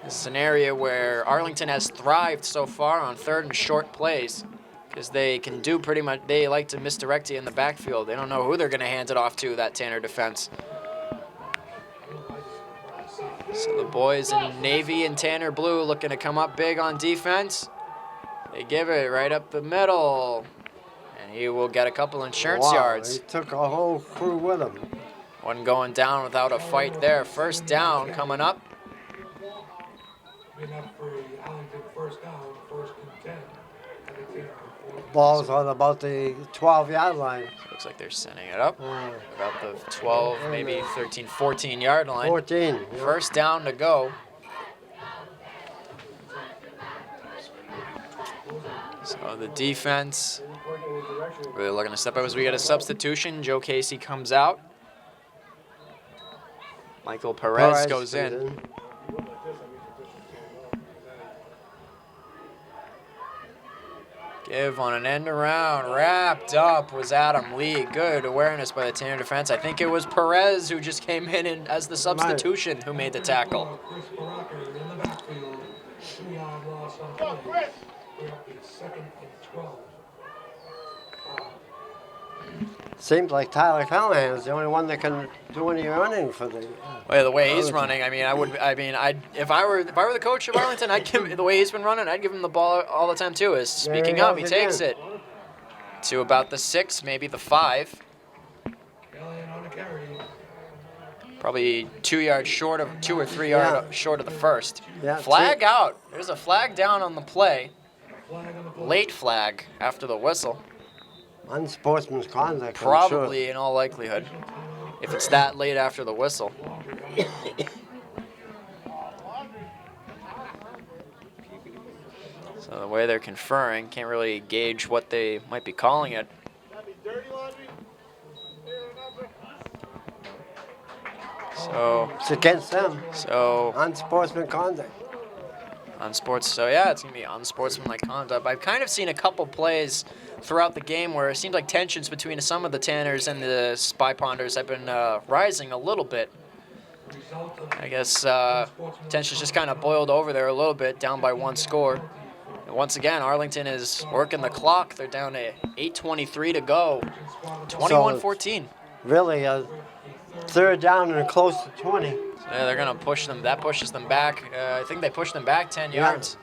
[SPEAKER 1] This is an area where Arlington has thrived so far on 3rd and short plays, because they can do pretty much, they like to misdirect you in the backfield. They don't know who they're going to hand it off to, that Tanner defense. So the boys in navy and Tanner blue looking to come up big on defense. They give it right up the middle, and he will get a couple insurance yards.
[SPEAKER 3] He took a whole crew with him.
[SPEAKER 1] One going down without a fight there. First down coming up.
[SPEAKER 3] Ball's on about the 12-yard line.
[SPEAKER 1] Looks like they're sending it up. About the 12, maybe 13, 14-yard line.
[SPEAKER 3] 14. Yeah.
[SPEAKER 1] First down to go. So the defense really looking to step up as we get a substitution. Joe Casey comes out. Michael Perez goes in. Give on an end around, wrapped up was Adam Lee. Good awareness by the Tanner defense. I think it was Perez who just came in as the substitution who made the tackle.
[SPEAKER 3] Seems like Tyler Callahan is the only one that can do any running for the.
[SPEAKER 1] Well, the way he's running, if I were the coach of Arlington, I'd give him, the way he's been running, I'd give him the ball all the time too. Is speaking up, he takes it to about the 6, maybe the 5. Probably 2 yards short of 2 or 3 yards short of the first.
[SPEAKER 3] Yeah,
[SPEAKER 1] Flag out. There's a flag down on the play. Late flag after the whistle.
[SPEAKER 3] Unsportsman's conduct.
[SPEAKER 1] Probably, in all likelihood, if it's that late after the whistle. So the way they're conferring, can't really gauge what they might be calling it. So
[SPEAKER 3] It's against them.
[SPEAKER 1] So
[SPEAKER 3] Unsportsmanlike conduct.
[SPEAKER 1] So yeah, it's gonna be unsportsmanlike conduct. I've kind of seen a couple plays throughout the game where it seems like tensions between some of the Tanners and the Spy Ponders have been rising a little bit. I guess tensions just kind of boiled over there a little bit, down by 1 score. And once again, Arlington is working the clock. They're down to 8:23 to go. 21-14.
[SPEAKER 3] Really, third down and close to 20.
[SPEAKER 1] Yeah, they're gonna push them. That pushes them back. I think they pushed them back 10 yards.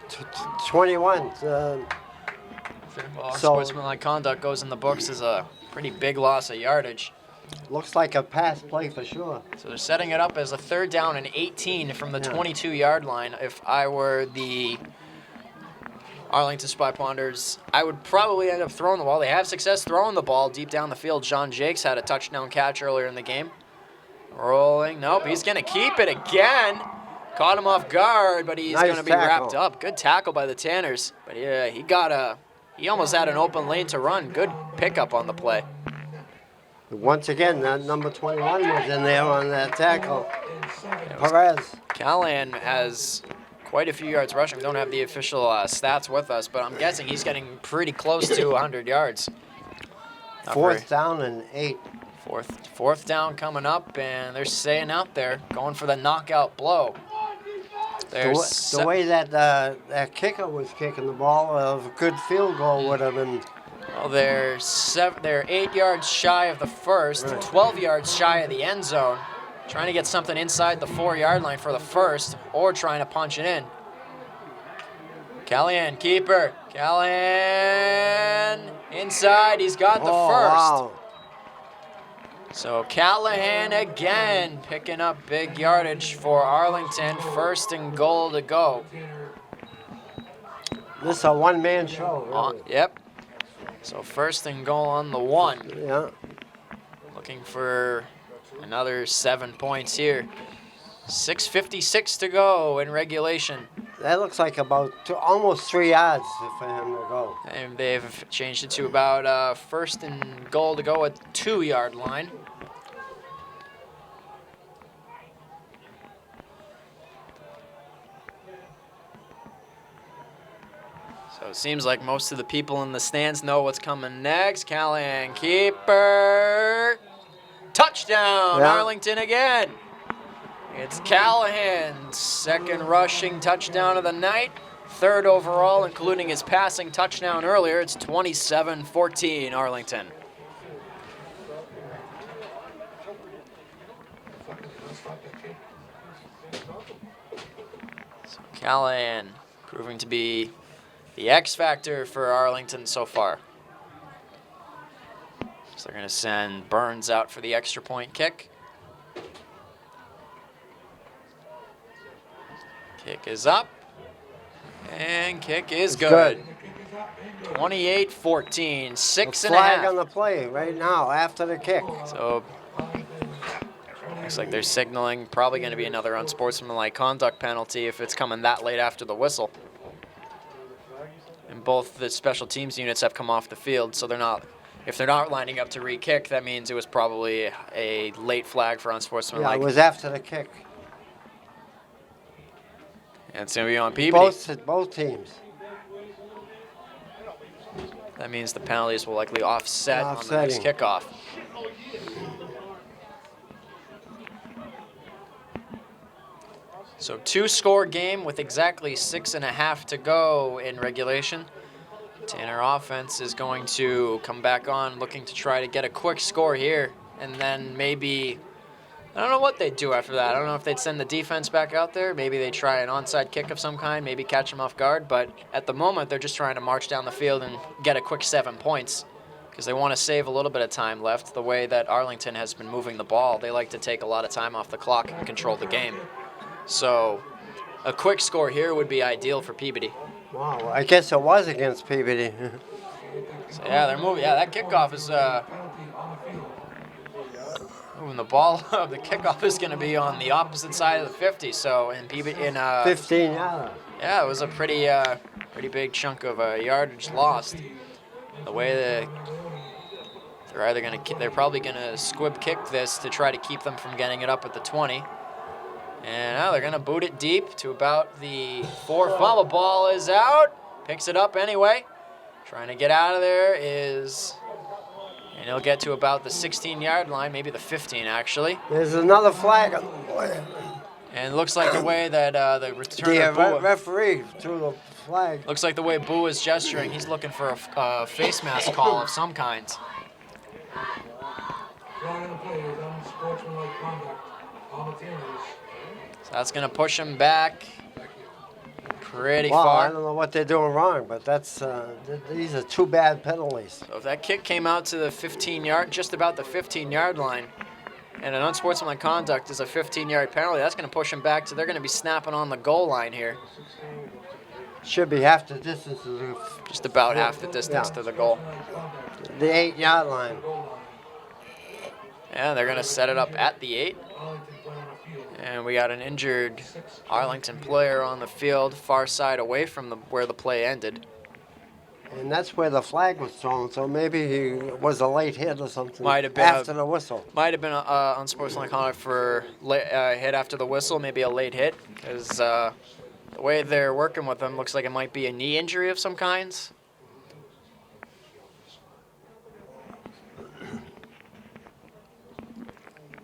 [SPEAKER 3] 21.
[SPEAKER 1] Well, unsportsmanlike conduct goes in the books as a pretty big loss of yardage.
[SPEAKER 3] Looks like a pass play for sure.
[SPEAKER 1] So they're setting it up as a third down and 18 from the 22-yard line. If I were the Arlington Spy Ponders, I would probably end up throwing the ball. They have success throwing the ball deep down the field. John Jakes had a touchdown catch earlier in the game. Rolling. Nope, he's going to keep it again. Caught him off guard, but he's going to be wrapped up. Good tackle by the Tanners. But yeah, he almost had an open lane to run. Good pickup on the play.
[SPEAKER 3] Once again, that number 21 was in there on that tackle. Perez.
[SPEAKER 1] Callahan has quite a few yards rushing. We don't have the official stats with us, but I'm guessing he's getting pretty close to 100 yards.
[SPEAKER 3] Fourth down and 8.
[SPEAKER 1] Fourth down coming up, and they're staying out there, going for the knockout blow.
[SPEAKER 3] The way that that kicker was kicking the ball, a good field goal would have been.
[SPEAKER 1] Well, they're 8 yards shy of the first, 12 yards shy of the end zone. Trying to get something inside the 4-yard line for the first, or trying to punch it in. Callahan, keeper. Callahan inside. He's got the first.
[SPEAKER 3] Wow.
[SPEAKER 1] So Callahan again picking up big yardage for Arlington. First and goal to go.
[SPEAKER 3] This is a one-man show. Really.
[SPEAKER 1] Yep. So first and goal on the 1.
[SPEAKER 3] Yeah.
[SPEAKER 1] Looking for another 7 points here. 6:56 to go in regulation.
[SPEAKER 3] That looks like about almost 3 yards for him to go.
[SPEAKER 1] And they've changed it to about first and goal to go at the 2-yard line. So it seems like most of the people in the stands know what's coming next. Callahan, keeper. Touchdown, Arlington again. It's Callahan's second rushing touchdown of the night. Third overall, including his passing touchdown earlier. It's 27-14, Arlington. So Callahan proving to be the X factor for Arlington so far. So they're going to send Burns out for the extra point kick. Kick is up. And kick is good. 28-14, 6.5.
[SPEAKER 3] Flag on the play right now after the kick.
[SPEAKER 1] So looks like they're signaling probably going to be another unsportsmanlike conduct penalty if it's coming that late after the whistle. And both the special teams units have come off the field, so if they're not lining up to re-kick, that means it was probably a late flag for unsportsmanlike.
[SPEAKER 3] Yeah, it was after the kick.
[SPEAKER 1] And it's going to be on Peabody.
[SPEAKER 3] Both teams.
[SPEAKER 1] That means the penalties will likely offset on the next kickoff. So 2-score game with exactly 6.5 to go in regulation. Tanner offense is going to come back on looking to try to get a quick score here. And then maybe, I don't know what they'd do after that. I don't know if they'd send the defense back out there. Maybe they try an onside kick of some kind, maybe catch them off guard. But at the moment, they're just trying to march down the field and get a quick 7 points because they want to save a little bit of time left. The way that Arlington has been moving the ball, they like to take a lot of time off the clock and control the game. So a quick score here would be ideal for Peabody.
[SPEAKER 3] Wow, I guess it was against Peabody.
[SPEAKER 1] So yeah, they're moving. Yeah, that kickoff is moving the ball. The kickoff is going to be on the opposite side of the 50. So in Peabody,
[SPEAKER 3] 15 yards.
[SPEAKER 1] Yeah, it was a pretty big chunk of yardage lost. The way they're probably gonna squib kick this to try to keep them from getting it up at the 20. And now they're gonna boot it deep to about the 4. Fumble ball is out. Picks it up anyway. Trying to get out of there and he'll get to about the 16-yard line, maybe the 15 actually.
[SPEAKER 3] There's another flag.
[SPEAKER 1] And it looks like the way that the returner
[SPEAKER 3] The referee threw the flag.
[SPEAKER 1] looks like the way Boo is gesturing, he's looking for a face mask call of some kind.
[SPEAKER 2] Flag on the play is unsportsmanlike conduct. All the teamers.
[SPEAKER 1] So that's gonna push him back pretty
[SPEAKER 3] Well, I
[SPEAKER 1] far.
[SPEAKER 3] don't know what they're doing wrong, but these are 2 bad penalties.
[SPEAKER 1] So if that kick came out to the 15-yard, just about the 15-yard line, and an unsportsmanlike conduct is a 15-yard penalty, that's going to push them back to, they're going to be snapping on the goal line here.
[SPEAKER 3] Should be half the distance to
[SPEAKER 1] Just about half the distance to the goal.
[SPEAKER 3] the 8-yard line.
[SPEAKER 1] Yeah, they're going to set it up at the 8. And we got an injured Arlington player on the field, far side away from where the play ended.
[SPEAKER 3] And that's where the flag was thrown, so maybe he was a late hit or something.
[SPEAKER 1] Might have been
[SPEAKER 3] after the whistle.
[SPEAKER 1] Might have been an unsportsmanlike conduct for hit after the whistle, maybe a late hit. Because the way they're working with him looks like it might be a knee injury of some kinds.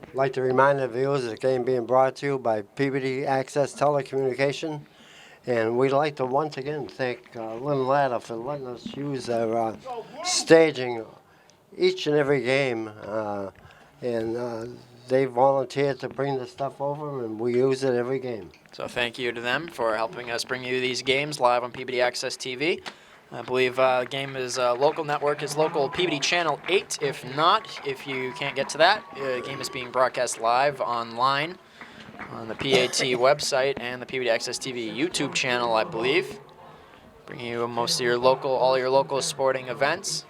[SPEAKER 3] I'd like to remind the viewers of the game being brought to you by Peabody Access Telecommunication. And we'd like to once again thank Lynn Latta for letting us use their staging each and every game. They volunteered to bring the stuff over, and we use it every game.
[SPEAKER 1] So thank you to them for helping us bring you these games live on Peabody Access TV. I believe the game is local network is local Peabody Channel 8. If not, if you can't get to that, the game is being broadcast live online on the PAT website and the Peabody Access TV YouTube channel, I believe. Bringing you all your local sporting events.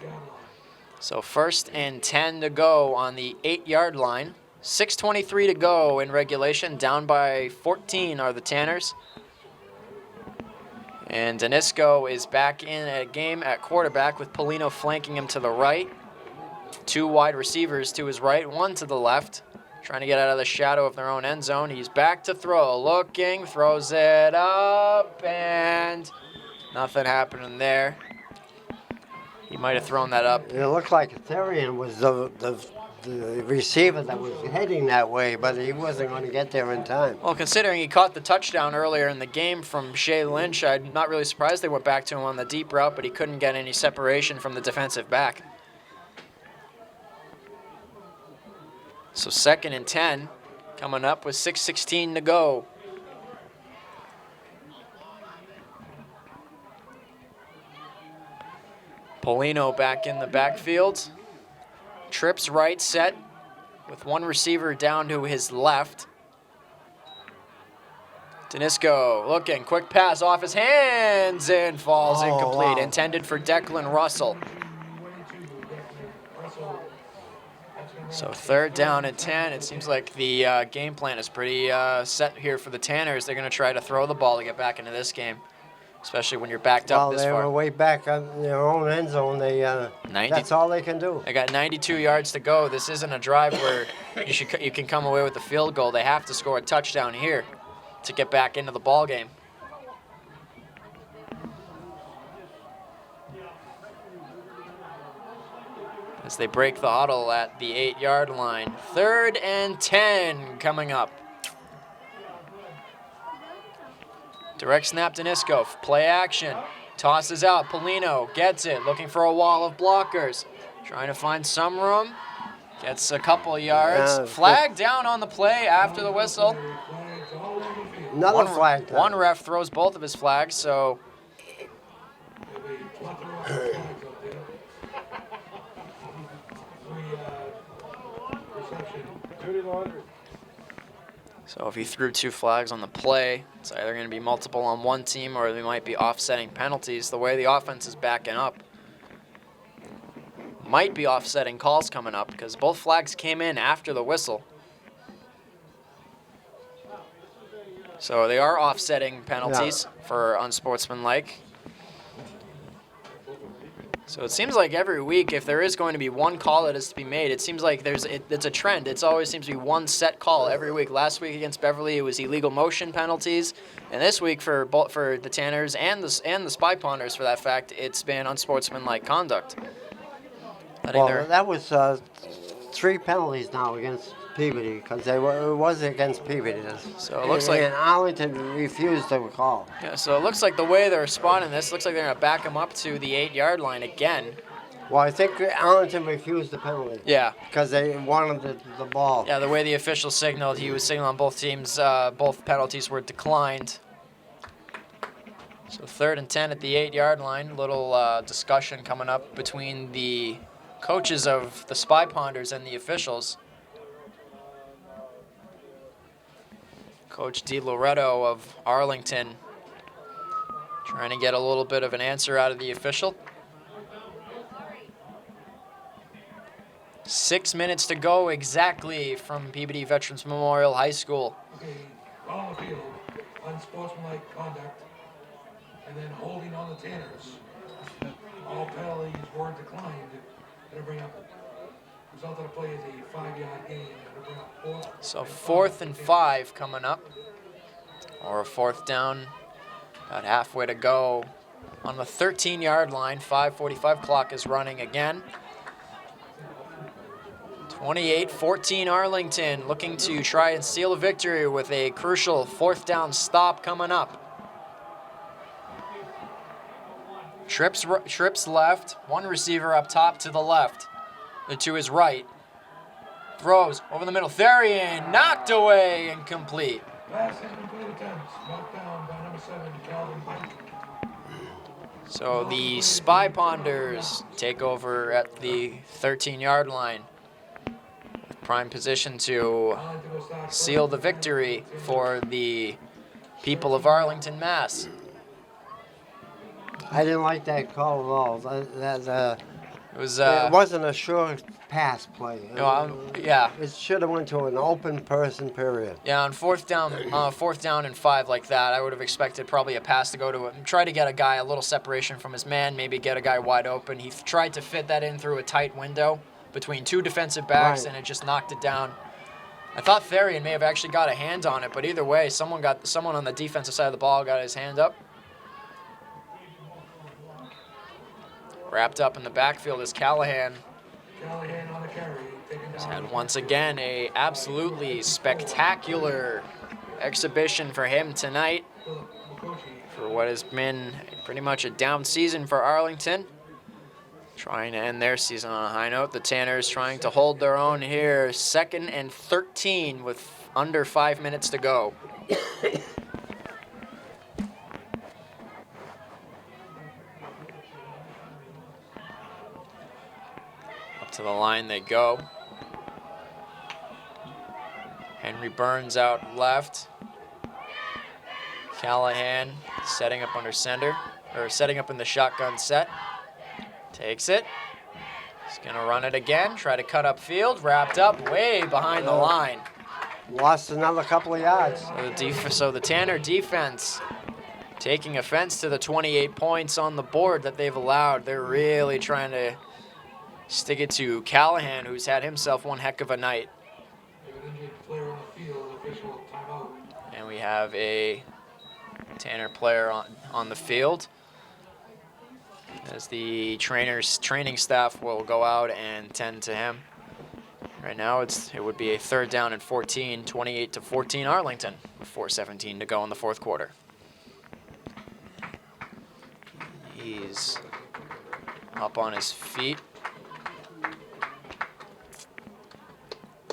[SPEAKER 1] So 1st and 10 to go on the 8-yard line. 6:23 to go in regulation. Down by 14 are the Tanners. And Danisco is back in a game at quarterback with Polino flanking him to the right. 2 wide receivers to his right, 1 to the left. Trying to get out of the shadow of their own end zone. He's back to throw. Looking, throws it up, and nothing happening there. He might have thrown that up.
[SPEAKER 3] It looked like Therian was the receiver that was heading that way, but he wasn't going to get there in time.
[SPEAKER 1] Well, considering he caught the touchdown earlier in the game from Shea Lynch, I'm not really surprised they went back to him on the deep route, but he couldn't get any separation from the defensive back. So 2nd and 10 coming up with 6:16 to go. Polino back in the backfield. Trips right set with 1 receiver down to his left. Danisco looking, quick pass off his hands and falls incomplete.
[SPEAKER 3] Wow.
[SPEAKER 1] Intended for Declan Russell. So 3rd down and 10. It seems like the game plan is pretty set here for the Tanners. They're going to try to throw the ball to get back into this game, especially when you're backed up this
[SPEAKER 3] they
[SPEAKER 1] far.
[SPEAKER 3] were way back on their own end zone. That's all they can do.
[SPEAKER 1] They got 92 yards to go. This isn't a drive where you can come away with a field goal. They have to score a touchdown here to get back into the ball game. As they break the huddle at the 8-yard line. 3rd and 10 coming up. Direct snap to Danisco. Play action. Tosses out. Polino gets it. Looking for a wall of blockers. Trying to find some room. Gets a couple yards. Flag down on the play after the whistle.
[SPEAKER 3] Another flag down.
[SPEAKER 1] One ref throws both of his flags, so if he threw 2 flags on the play, it's either going to be multiple on one team or they might be offsetting penalties. The way the offense is backing up, might be offsetting calls coming up because both flags came in after the whistle. So they are offsetting penalties for unsportsmanlike. So it seems like every week, if there is going to be one call that is to be made, it seems like it's a trend. It always seems to be one set call every week. Last week against Beverly, it was illegal motion penalties, and this week for the Tanners and the Spy Ponders, for that fact, it's been unsportsmanlike conduct.
[SPEAKER 3] Well, that was 3 penalties now against Peabody, because it was against Peabody.
[SPEAKER 1] So it looks like
[SPEAKER 3] Arlington refused to call.
[SPEAKER 1] Yeah, so it looks like the way they're responding this, looks like they're going to back him up to the 8-yard line again.
[SPEAKER 3] Well, I think Arlington refused the penalty.
[SPEAKER 1] Yeah.
[SPEAKER 3] Because they wanted the ball.
[SPEAKER 1] Yeah, the way the official signaled, he was signaling on both teams, both penalties were declined. So 3rd and 10 at the 8-yard line. Little discussion coming up between the coaches of the Spy Ponders and the officials. Coach DiLoretto of Arlington trying to get a little bit of an answer out of the official. 6 minutes to go exactly from Peabody Veterans Memorial High School.
[SPEAKER 2] Okay, on the field, unsportsmanlike conduct, and then holding on the Tanners. All penalties were declined. It'll bring up, result of the play is a 5-yard gain. It'll bring up 4th.
[SPEAKER 1] So 4th and 5 coming up, or a 4th down, about halfway to go on the 13-yard line. 5:45 clock is running again. 28-14 Arlington looking to try and seal a victory with a crucial 4th down stop coming up. Trips left, one receiver up top to the left, to his right. Throws over the middle, Therian knocked away, incomplete.
[SPEAKER 2] Last incomplete attempts, knocked down by number 7, Calvin Pike.
[SPEAKER 1] So the Spy Ponders take over at the 13-yard line. Prime position to seal the victory for the people of Arlington, Mass.
[SPEAKER 3] I didn't like that call at all.
[SPEAKER 1] It
[SPEAKER 3] wasn't a sure pass play.
[SPEAKER 1] Yeah.
[SPEAKER 3] It should have went to an open person, period.
[SPEAKER 1] Yeah, on 4th down and 5 like that, I would have expected probably a pass to go to it and try to get a guy a little separation from his man, maybe get a guy wide open. He tried to fit that in through a tight window between 2 defensive backs, and it just knocked it down. I thought Therian may have actually got a hand on it, but either way, someone on the defensive side of the ball got his hand up. Wrapped up in the backfield is Callahan.
[SPEAKER 2] Callahan on the carry.
[SPEAKER 1] He's had once again a absolutely spectacular exhibition for him tonight for what has been pretty much a down season for Arlington. Trying to end their season on a high note. The Tanners trying to hold their own here. 2nd and 13 with under 5 minutes to go. Up to the line they go. Henry Burns out left. Callahan setting up under center, or setting up in the shotgun set. Takes it. He's going to run it again, try to cut up field, wrapped up way behind the line.
[SPEAKER 3] Lost another couple of yards.
[SPEAKER 1] So the Tanner defense taking offense to the 28 points on the board that they've allowed. They're really trying to stick it to Callahan, who's had himself one heck of a night. And we have a Tanner player on the field, as the training staff will go out and tend to him. Right now it would be a 3rd down and 14, 28-14 Arlington, 4:17 to go in the 4th quarter. He's up on his feet.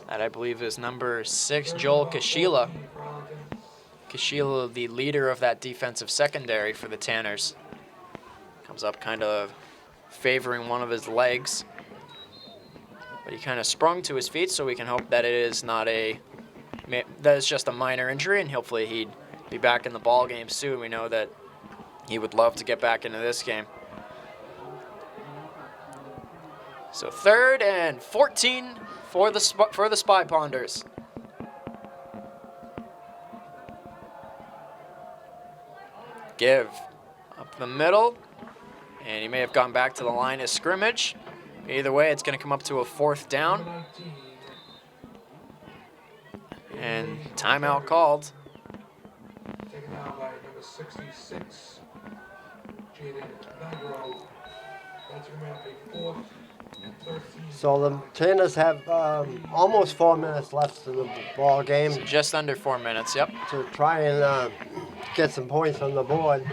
[SPEAKER 1] That I believe is number 6, Joel Kashila. Kashila, the leader of that defensive secondary for the Tanners. Comes up kind of favoring one of his legs. But he kind of sprung to his feet, so we can hope that it's just a minor injury, and hopefully he'd be back in the ball game soon. We know that he would love to get back into this game. So 3rd and 14 for the Spy Ponders. Give up the middle, and he may have gone back to the line of scrimmage. Either way, it's going to come up to a 4th down. And timeout called.
[SPEAKER 2] Taken out by number 66, Jaden Nagro. That's going to be 4th and 13.
[SPEAKER 3] So the Tanners have almost 4 minutes left in the ball game
[SPEAKER 1] Just under 4 minutes, yep.
[SPEAKER 3] to try and get some points on the board.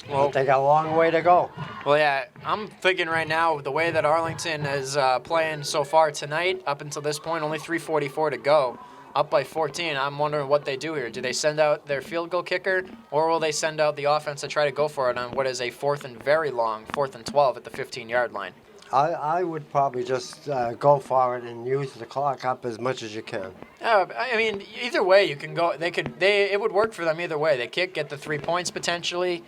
[SPEAKER 1] Well,
[SPEAKER 3] But they got a long way to go.
[SPEAKER 1] Well, yeah, I'm thinking right now, the way that Arlington is playing so far tonight, up until this point, only 3:44 to go, up by 14. I'm wondering what they do here. Do they send out their field goal kicker, or will they send out the offense to try to go for it on what is a 4th and very long, 4th and 12 at the 15-yard line?
[SPEAKER 3] I would probably just go for it and use the clock up as much as you can.
[SPEAKER 1] I mean, either way, you can go. It would work for them either way. They kick, get the 3 points potentially,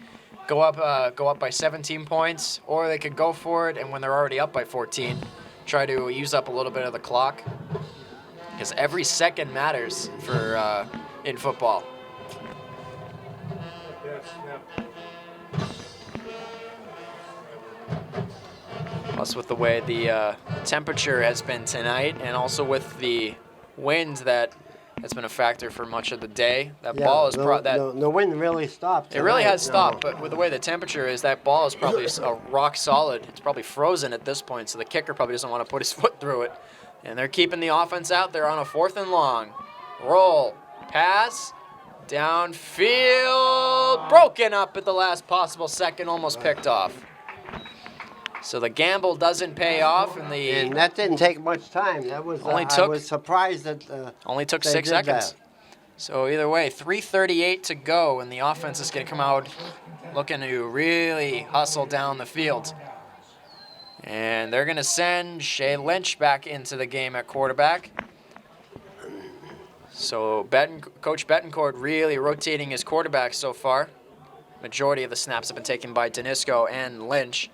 [SPEAKER 1] go up by 17 points, or they could go for it, and when they're already up by 14, try to use up a little bit of the clock, because every second matters for in football. Plus, with the way the temperature has been tonight, and also with the wind that has been a factor for much of the day, that ball is
[SPEAKER 3] the wind really stopped tonight.
[SPEAKER 1] It really has stopped, but with the way the temperature is, that ball is probably a rock solid. It's probably frozen at this point, so the kicker probably doesn't want to put his foot through it. And they're keeping the offense out there on a 4th and long. Roll, pass, downfield, broken up at the last possible second, almost picked off. So the gamble doesn't pay off, and
[SPEAKER 3] that didn't take much time. That was I was surprised that
[SPEAKER 1] only took
[SPEAKER 3] they
[SPEAKER 1] 6
[SPEAKER 3] did
[SPEAKER 1] seconds.
[SPEAKER 3] that.
[SPEAKER 1] So either way, 3:38 to go, and the offense is going to come out looking to really hustle down the field. And they're going to send Shea Lynch back into the game at quarterback. So Coach Betancourt really rotating his quarterback so far. Majority of the snaps have been taken by Danisco and Lynch.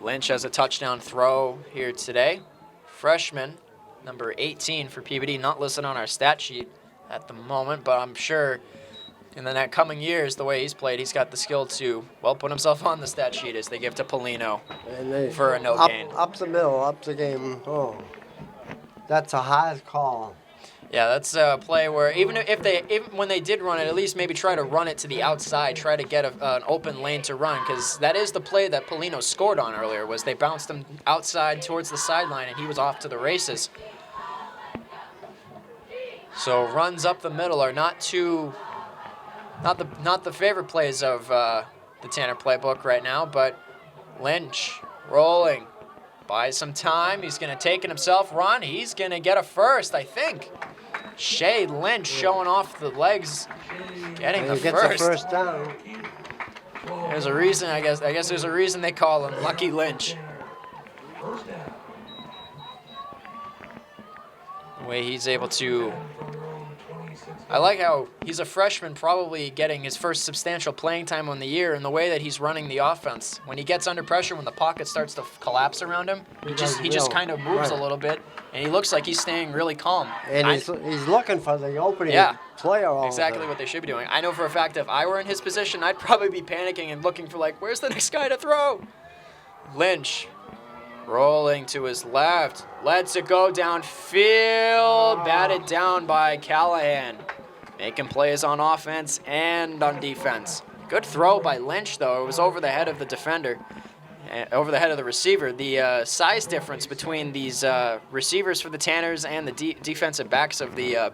[SPEAKER 1] Lynch has a touchdown throw here today. Freshman, number 18 for Peabody, not listed on our stat sheet at the moment, but I'm sure in the next coming years, the way he's played, he's got the skill to, well, put himself on the stat sheet as they give to Polino for a no gain.
[SPEAKER 3] Up the middle, up the game. Oh, that's a hard call.
[SPEAKER 1] Yeah, that's a play where even when they did run it, at least maybe try to run it to the outside, try to get an open lane to run, because that is the play that Polino scored on earlier, was they bounced him outside towards the sideline, and he was off to the races. So runs up the middle are not the favorite plays of the Tanner playbook right now, but Lynch rolling. Buys some time. He's going to take it himself, run. He's going to get a first, I think. Shea Lynch showing off the legs, getting the
[SPEAKER 3] He gets the first down.
[SPEAKER 1] There's a reason, I guess there's a reason they call him Lucky Lynch. The way he's able to... I like how he's a freshman, probably getting his first substantial playing time on the year, and the way that he's running the offense. When he gets under pressure, when the pocket starts to collapse around him, he just kind of moves a little bit, and he looks like he's staying really calm.
[SPEAKER 3] And he's looking for the opening player.
[SPEAKER 1] Exactly what they should be doing. I know for a fact if I were in his position, I'd probably be panicking and looking for, like, where's the next guy to throw? Lynch rolling to his left, lets it go downfield, batted down by Callahan. Making plays on offense and on defense. Good throw by Lynch, though. It was over the head of the defender, over the head of the receiver. The size difference between these receivers for the Tanners and the defensive backs of the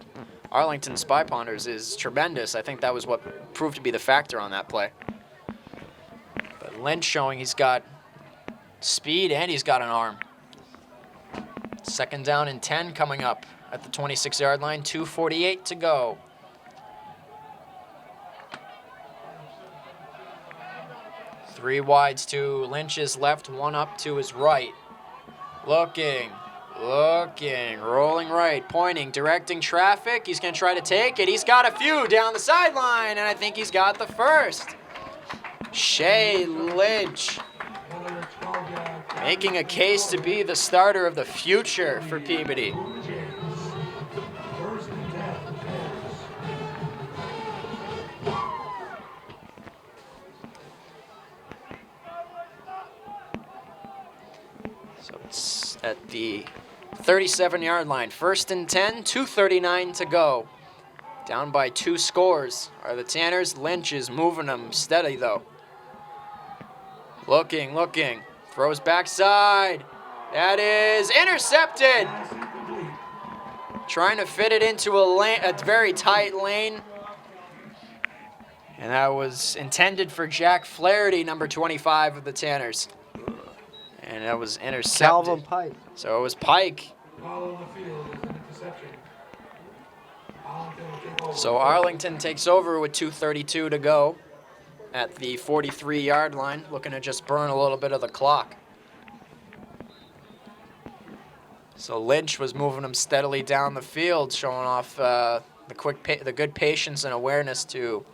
[SPEAKER 1] Arlington Spy Ponders is tremendous. I think that was what proved to be the factor on that play. But Lynch showing he's got speed and he's got an arm. 2nd down and 10 coming up at the 26-yard line. 2:48 to go. Three wides to Lynch's left, one up to his right. Looking, rolling right, pointing, directing traffic. He's going to try to take it. He's got a few down the sideline, and I think he's got the first. Shea Lynch making a case to be the starter of the future for Peabody. at the 37-yard line. 1st and 10, 2:39 to go. Down by 2 scores are the Tanners. Lynch is moving them steady, though. Looking. Throws backside. That is intercepted. Trying to fit it into a very tight lane. And that was intended for Jack Flaherty, number 25 of the Tanners. And that was intercepted.
[SPEAKER 3] Calvin Pike.
[SPEAKER 1] So it was Pike.
[SPEAKER 2] Ball on the field is an interception. Arlington will take over.
[SPEAKER 1] So Arlington takes over with 2:32 to go at the 43-yard line, looking to just burn a little bit of the clock. So Lynch was moving them steadily down the field, showing off the good patience and awareness to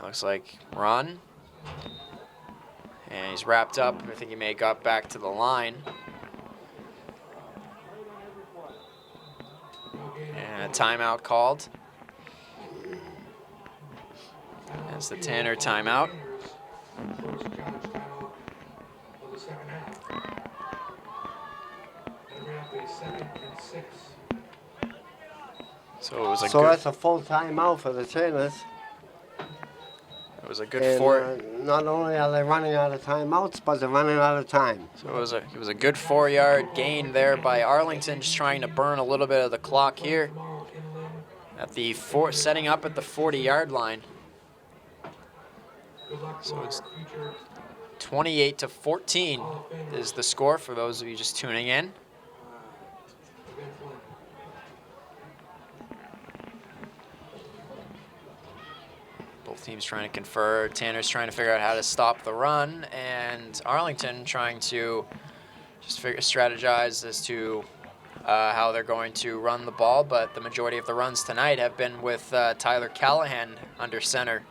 [SPEAKER 1] looks like run. And he's wrapped up. I think he may have got back to the line. And a timeout called. That's the Tanner timeout.
[SPEAKER 2] First charge timeout of the second half. And we're at the 2nd and 6.
[SPEAKER 1] So it was a
[SPEAKER 3] So
[SPEAKER 1] good.
[SPEAKER 3] that's a full timeout for the Tanners.
[SPEAKER 1] It was a good
[SPEAKER 3] And,
[SPEAKER 1] four.
[SPEAKER 3] not only are they running out of timeouts, but they're running out of time.
[SPEAKER 1] So it was a good 4-yard gain there by Arlington, just trying to burn a little bit of the clock here at the setting up at the 40-yard line.
[SPEAKER 2] Good luck to
[SPEAKER 1] So
[SPEAKER 2] our
[SPEAKER 1] it's
[SPEAKER 2] future
[SPEAKER 1] 28-14 is the score for those of you just tuning in.
[SPEAKER 2] event one.
[SPEAKER 1] Both teams trying to confer. Tanner's trying to figure out how to stop the run, and Arlington trying to just strategize as to how they're going to run the ball. But the majority of the runs tonight have been with Tyler Callahan under center.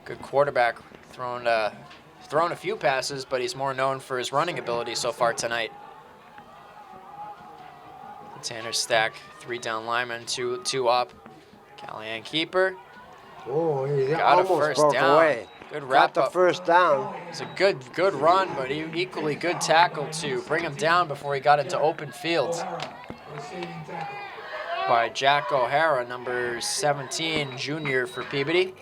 [SPEAKER 1] Good quarterback, thrown a few passes, but he's more known for his running ability so far tonight. The Tanners stack 3 down linemen, two up. Callahan keeper.
[SPEAKER 3] Oh, he
[SPEAKER 1] Got a
[SPEAKER 3] almost
[SPEAKER 1] first
[SPEAKER 3] broke
[SPEAKER 1] down.
[SPEAKER 3] away.
[SPEAKER 1] Good
[SPEAKER 3] Got
[SPEAKER 1] wrap
[SPEAKER 3] the
[SPEAKER 1] up.
[SPEAKER 3] first down.
[SPEAKER 1] It's a good run, but equally good tackle to bring him down before he got into open field
[SPEAKER 2] O'Hara, receiving tackle.
[SPEAKER 1] by Jack O'Hara, number 17, junior for Peabody.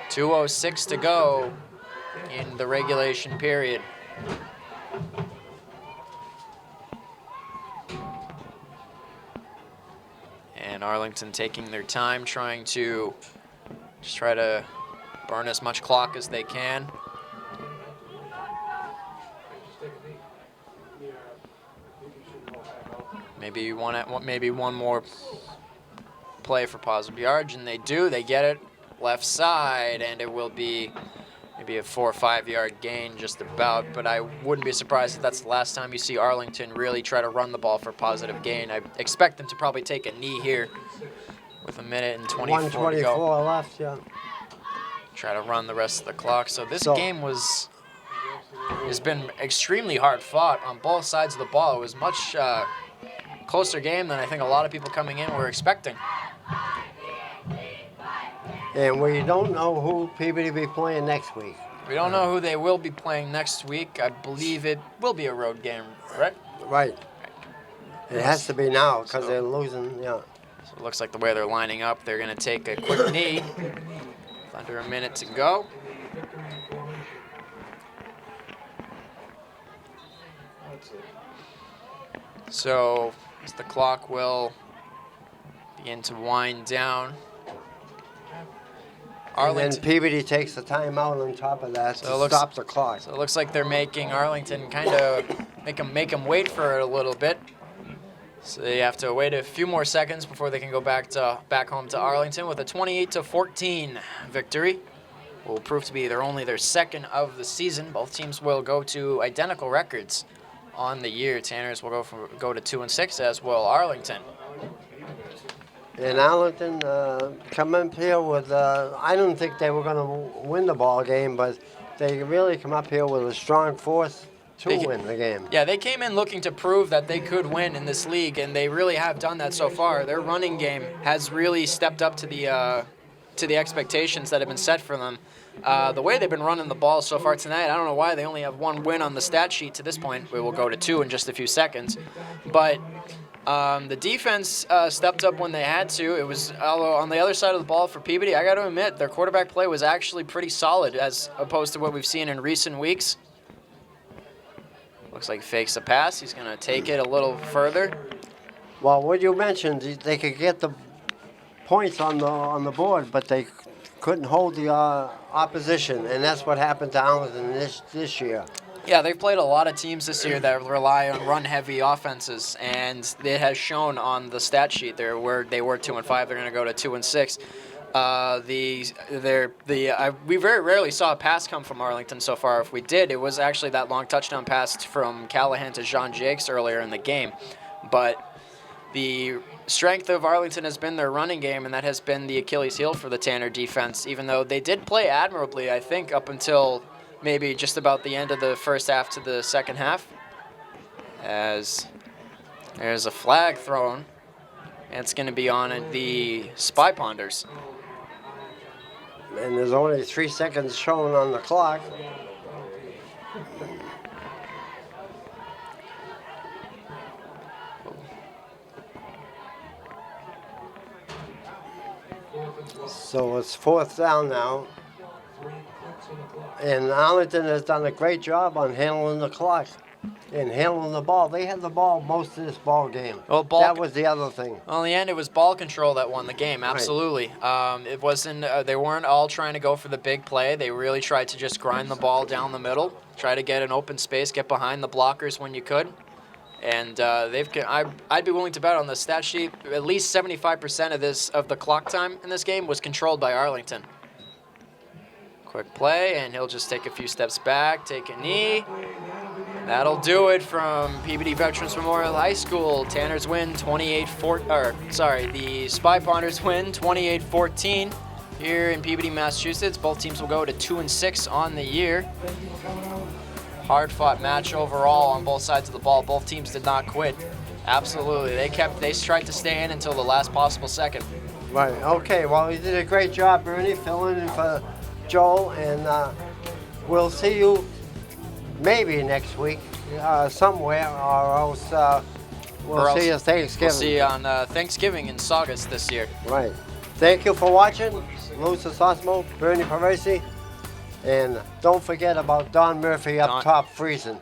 [SPEAKER 1] 2:06 to go in the regulation period. And Arlington taking their time, trying to try to burn as much clock as they can.
[SPEAKER 2] Just take a knee.
[SPEAKER 1] Maybe one more play for positive yards, and they do. They get it left side, and it will be maybe a 4 or 5 yard gain just about. But I wouldn't be surprised if that's the last time you see Arlington really try to run the ball for positive gain. I expect them to probably take a knee here with 1:24 to go.
[SPEAKER 3] 124 left, yeah.
[SPEAKER 1] Try to run the rest of the clock. So this
[SPEAKER 3] So-
[SPEAKER 1] game has been extremely hard fought on both sides of the ball. It was much closer game than I think a lot of people coming in were expecting.
[SPEAKER 3] And we don't know who Peabody be playing next week.
[SPEAKER 1] We don't know who they will be playing next week. I believe it will be a road game, right?
[SPEAKER 3] Right. It has to be now because
[SPEAKER 1] So-
[SPEAKER 3] they're losing, yeah.
[SPEAKER 1] So it looks like the way they're lining up, they're going to take a quick knee. Under a minute to go.
[SPEAKER 2] Victory formation.
[SPEAKER 1] So as the clock will begin to wind down.
[SPEAKER 3] And then
[SPEAKER 1] Arlington.
[SPEAKER 3] Peabody takes the timeout on top of that
[SPEAKER 1] So it
[SPEAKER 3] to
[SPEAKER 1] looks-
[SPEAKER 3] stop the clock.
[SPEAKER 1] So it looks like they're making Arlington kind of make them wait for it a little bit. So they have to wait a few more seconds before they can go back home to Arlington with a 28-14 victory. Will prove to be only their second of the season. Both teams will go to identical records on the year. Tanners will go to 2-6, as will Arlington.
[SPEAKER 3] And Arlington come up here with, I don't think they were going to win the ball game, but they really come up here with a strong force to
[SPEAKER 1] They ca-
[SPEAKER 3] win the game.
[SPEAKER 1] Yeah, they came in looking to prove that they could win in this league, and they really have done that so far. Their running game has really stepped up to the to the expectations that have been set for them. The way they've been running the ball so far tonight, I don't know why they only have one win on the stat sheet to this point. We will go to 2 in just a few seconds. But the defense stepped up when they had to. It was on the other side of the ball for Peabody. I got to admit, their quarterback play was actually pretty solid as opposed to what we've seen in recent weeks. Looks like fakes the pass. He's going to take it a little further.
[SPEAKER 3] Well, what you mentioned, they could get the points on the board, but they couldn't hold the opposition, and that's what happened to Arlington this year.
[SPEAKER 1] Yeah, they've played a lot of teams this year that rely on run-heavy offenses, and it has shown on the stat sheet. They were 2-5. They're going to go to 2-6. We very rarely saw a pass come from Arlington so far. If we did, it was actually that long touchdown pass from Callahan to Jean Jakes earlier in the game. But the strength of Arlington has been their running game, and that has been the Achilles heel for the Tanner defense, even though they did play admirably, I think, up until maybe just about the end of the first half to the second half. As there's a flag thrown, and it's going to be on the Spy Ponders.
[SPEAKER 3] And there's only 3 seconds shown on the clock. So it's 4th down now. And Arlington has done a great job on handling the clock and handling the ball. They had the ball most of this ball game.
[SPEAKER 1] Well,
[SPEAKER 3] that was the other thing.
[SPEAKER 1] Well, in the end, it was ball control that won the game, absolutely. Right. It wasn't. They weren't all trying to go for the big play. They really tried to just grind the ball down the middle, try to get an open space, get behind the blockers when you could. And I'd be willing to bet on the stat sheet, at least 75% of the clock time in this game was controlled by Arlington. Quick play, and he'll just take a few steps back, take a knee. That'll do it from Peabody Veterans Memorial High School. Tanners win the Spy Ponders win 28-14 here in Peabody, Massachusetts. Both teams will go to 2-6 on the year. Hard-fought match overall on both sides of the ball. Both teams did not quit. Absolutely, they tried to stay in until the last possible second.
[SPEAKER 3] Right. Okay. Well, you did a great job, Bernie, filling in for Joel, and we'll see you maybe next week somewhere, or else we'll see you Thanksgiving.
[SPEAKER 1] We'll see you on Thanksgiving in Saugus this year.
[SPEAKER 3] Right. Thank you for watching. Louis Osmo, Bernie Parisi, and don't forget about Don Murphy up top freezing.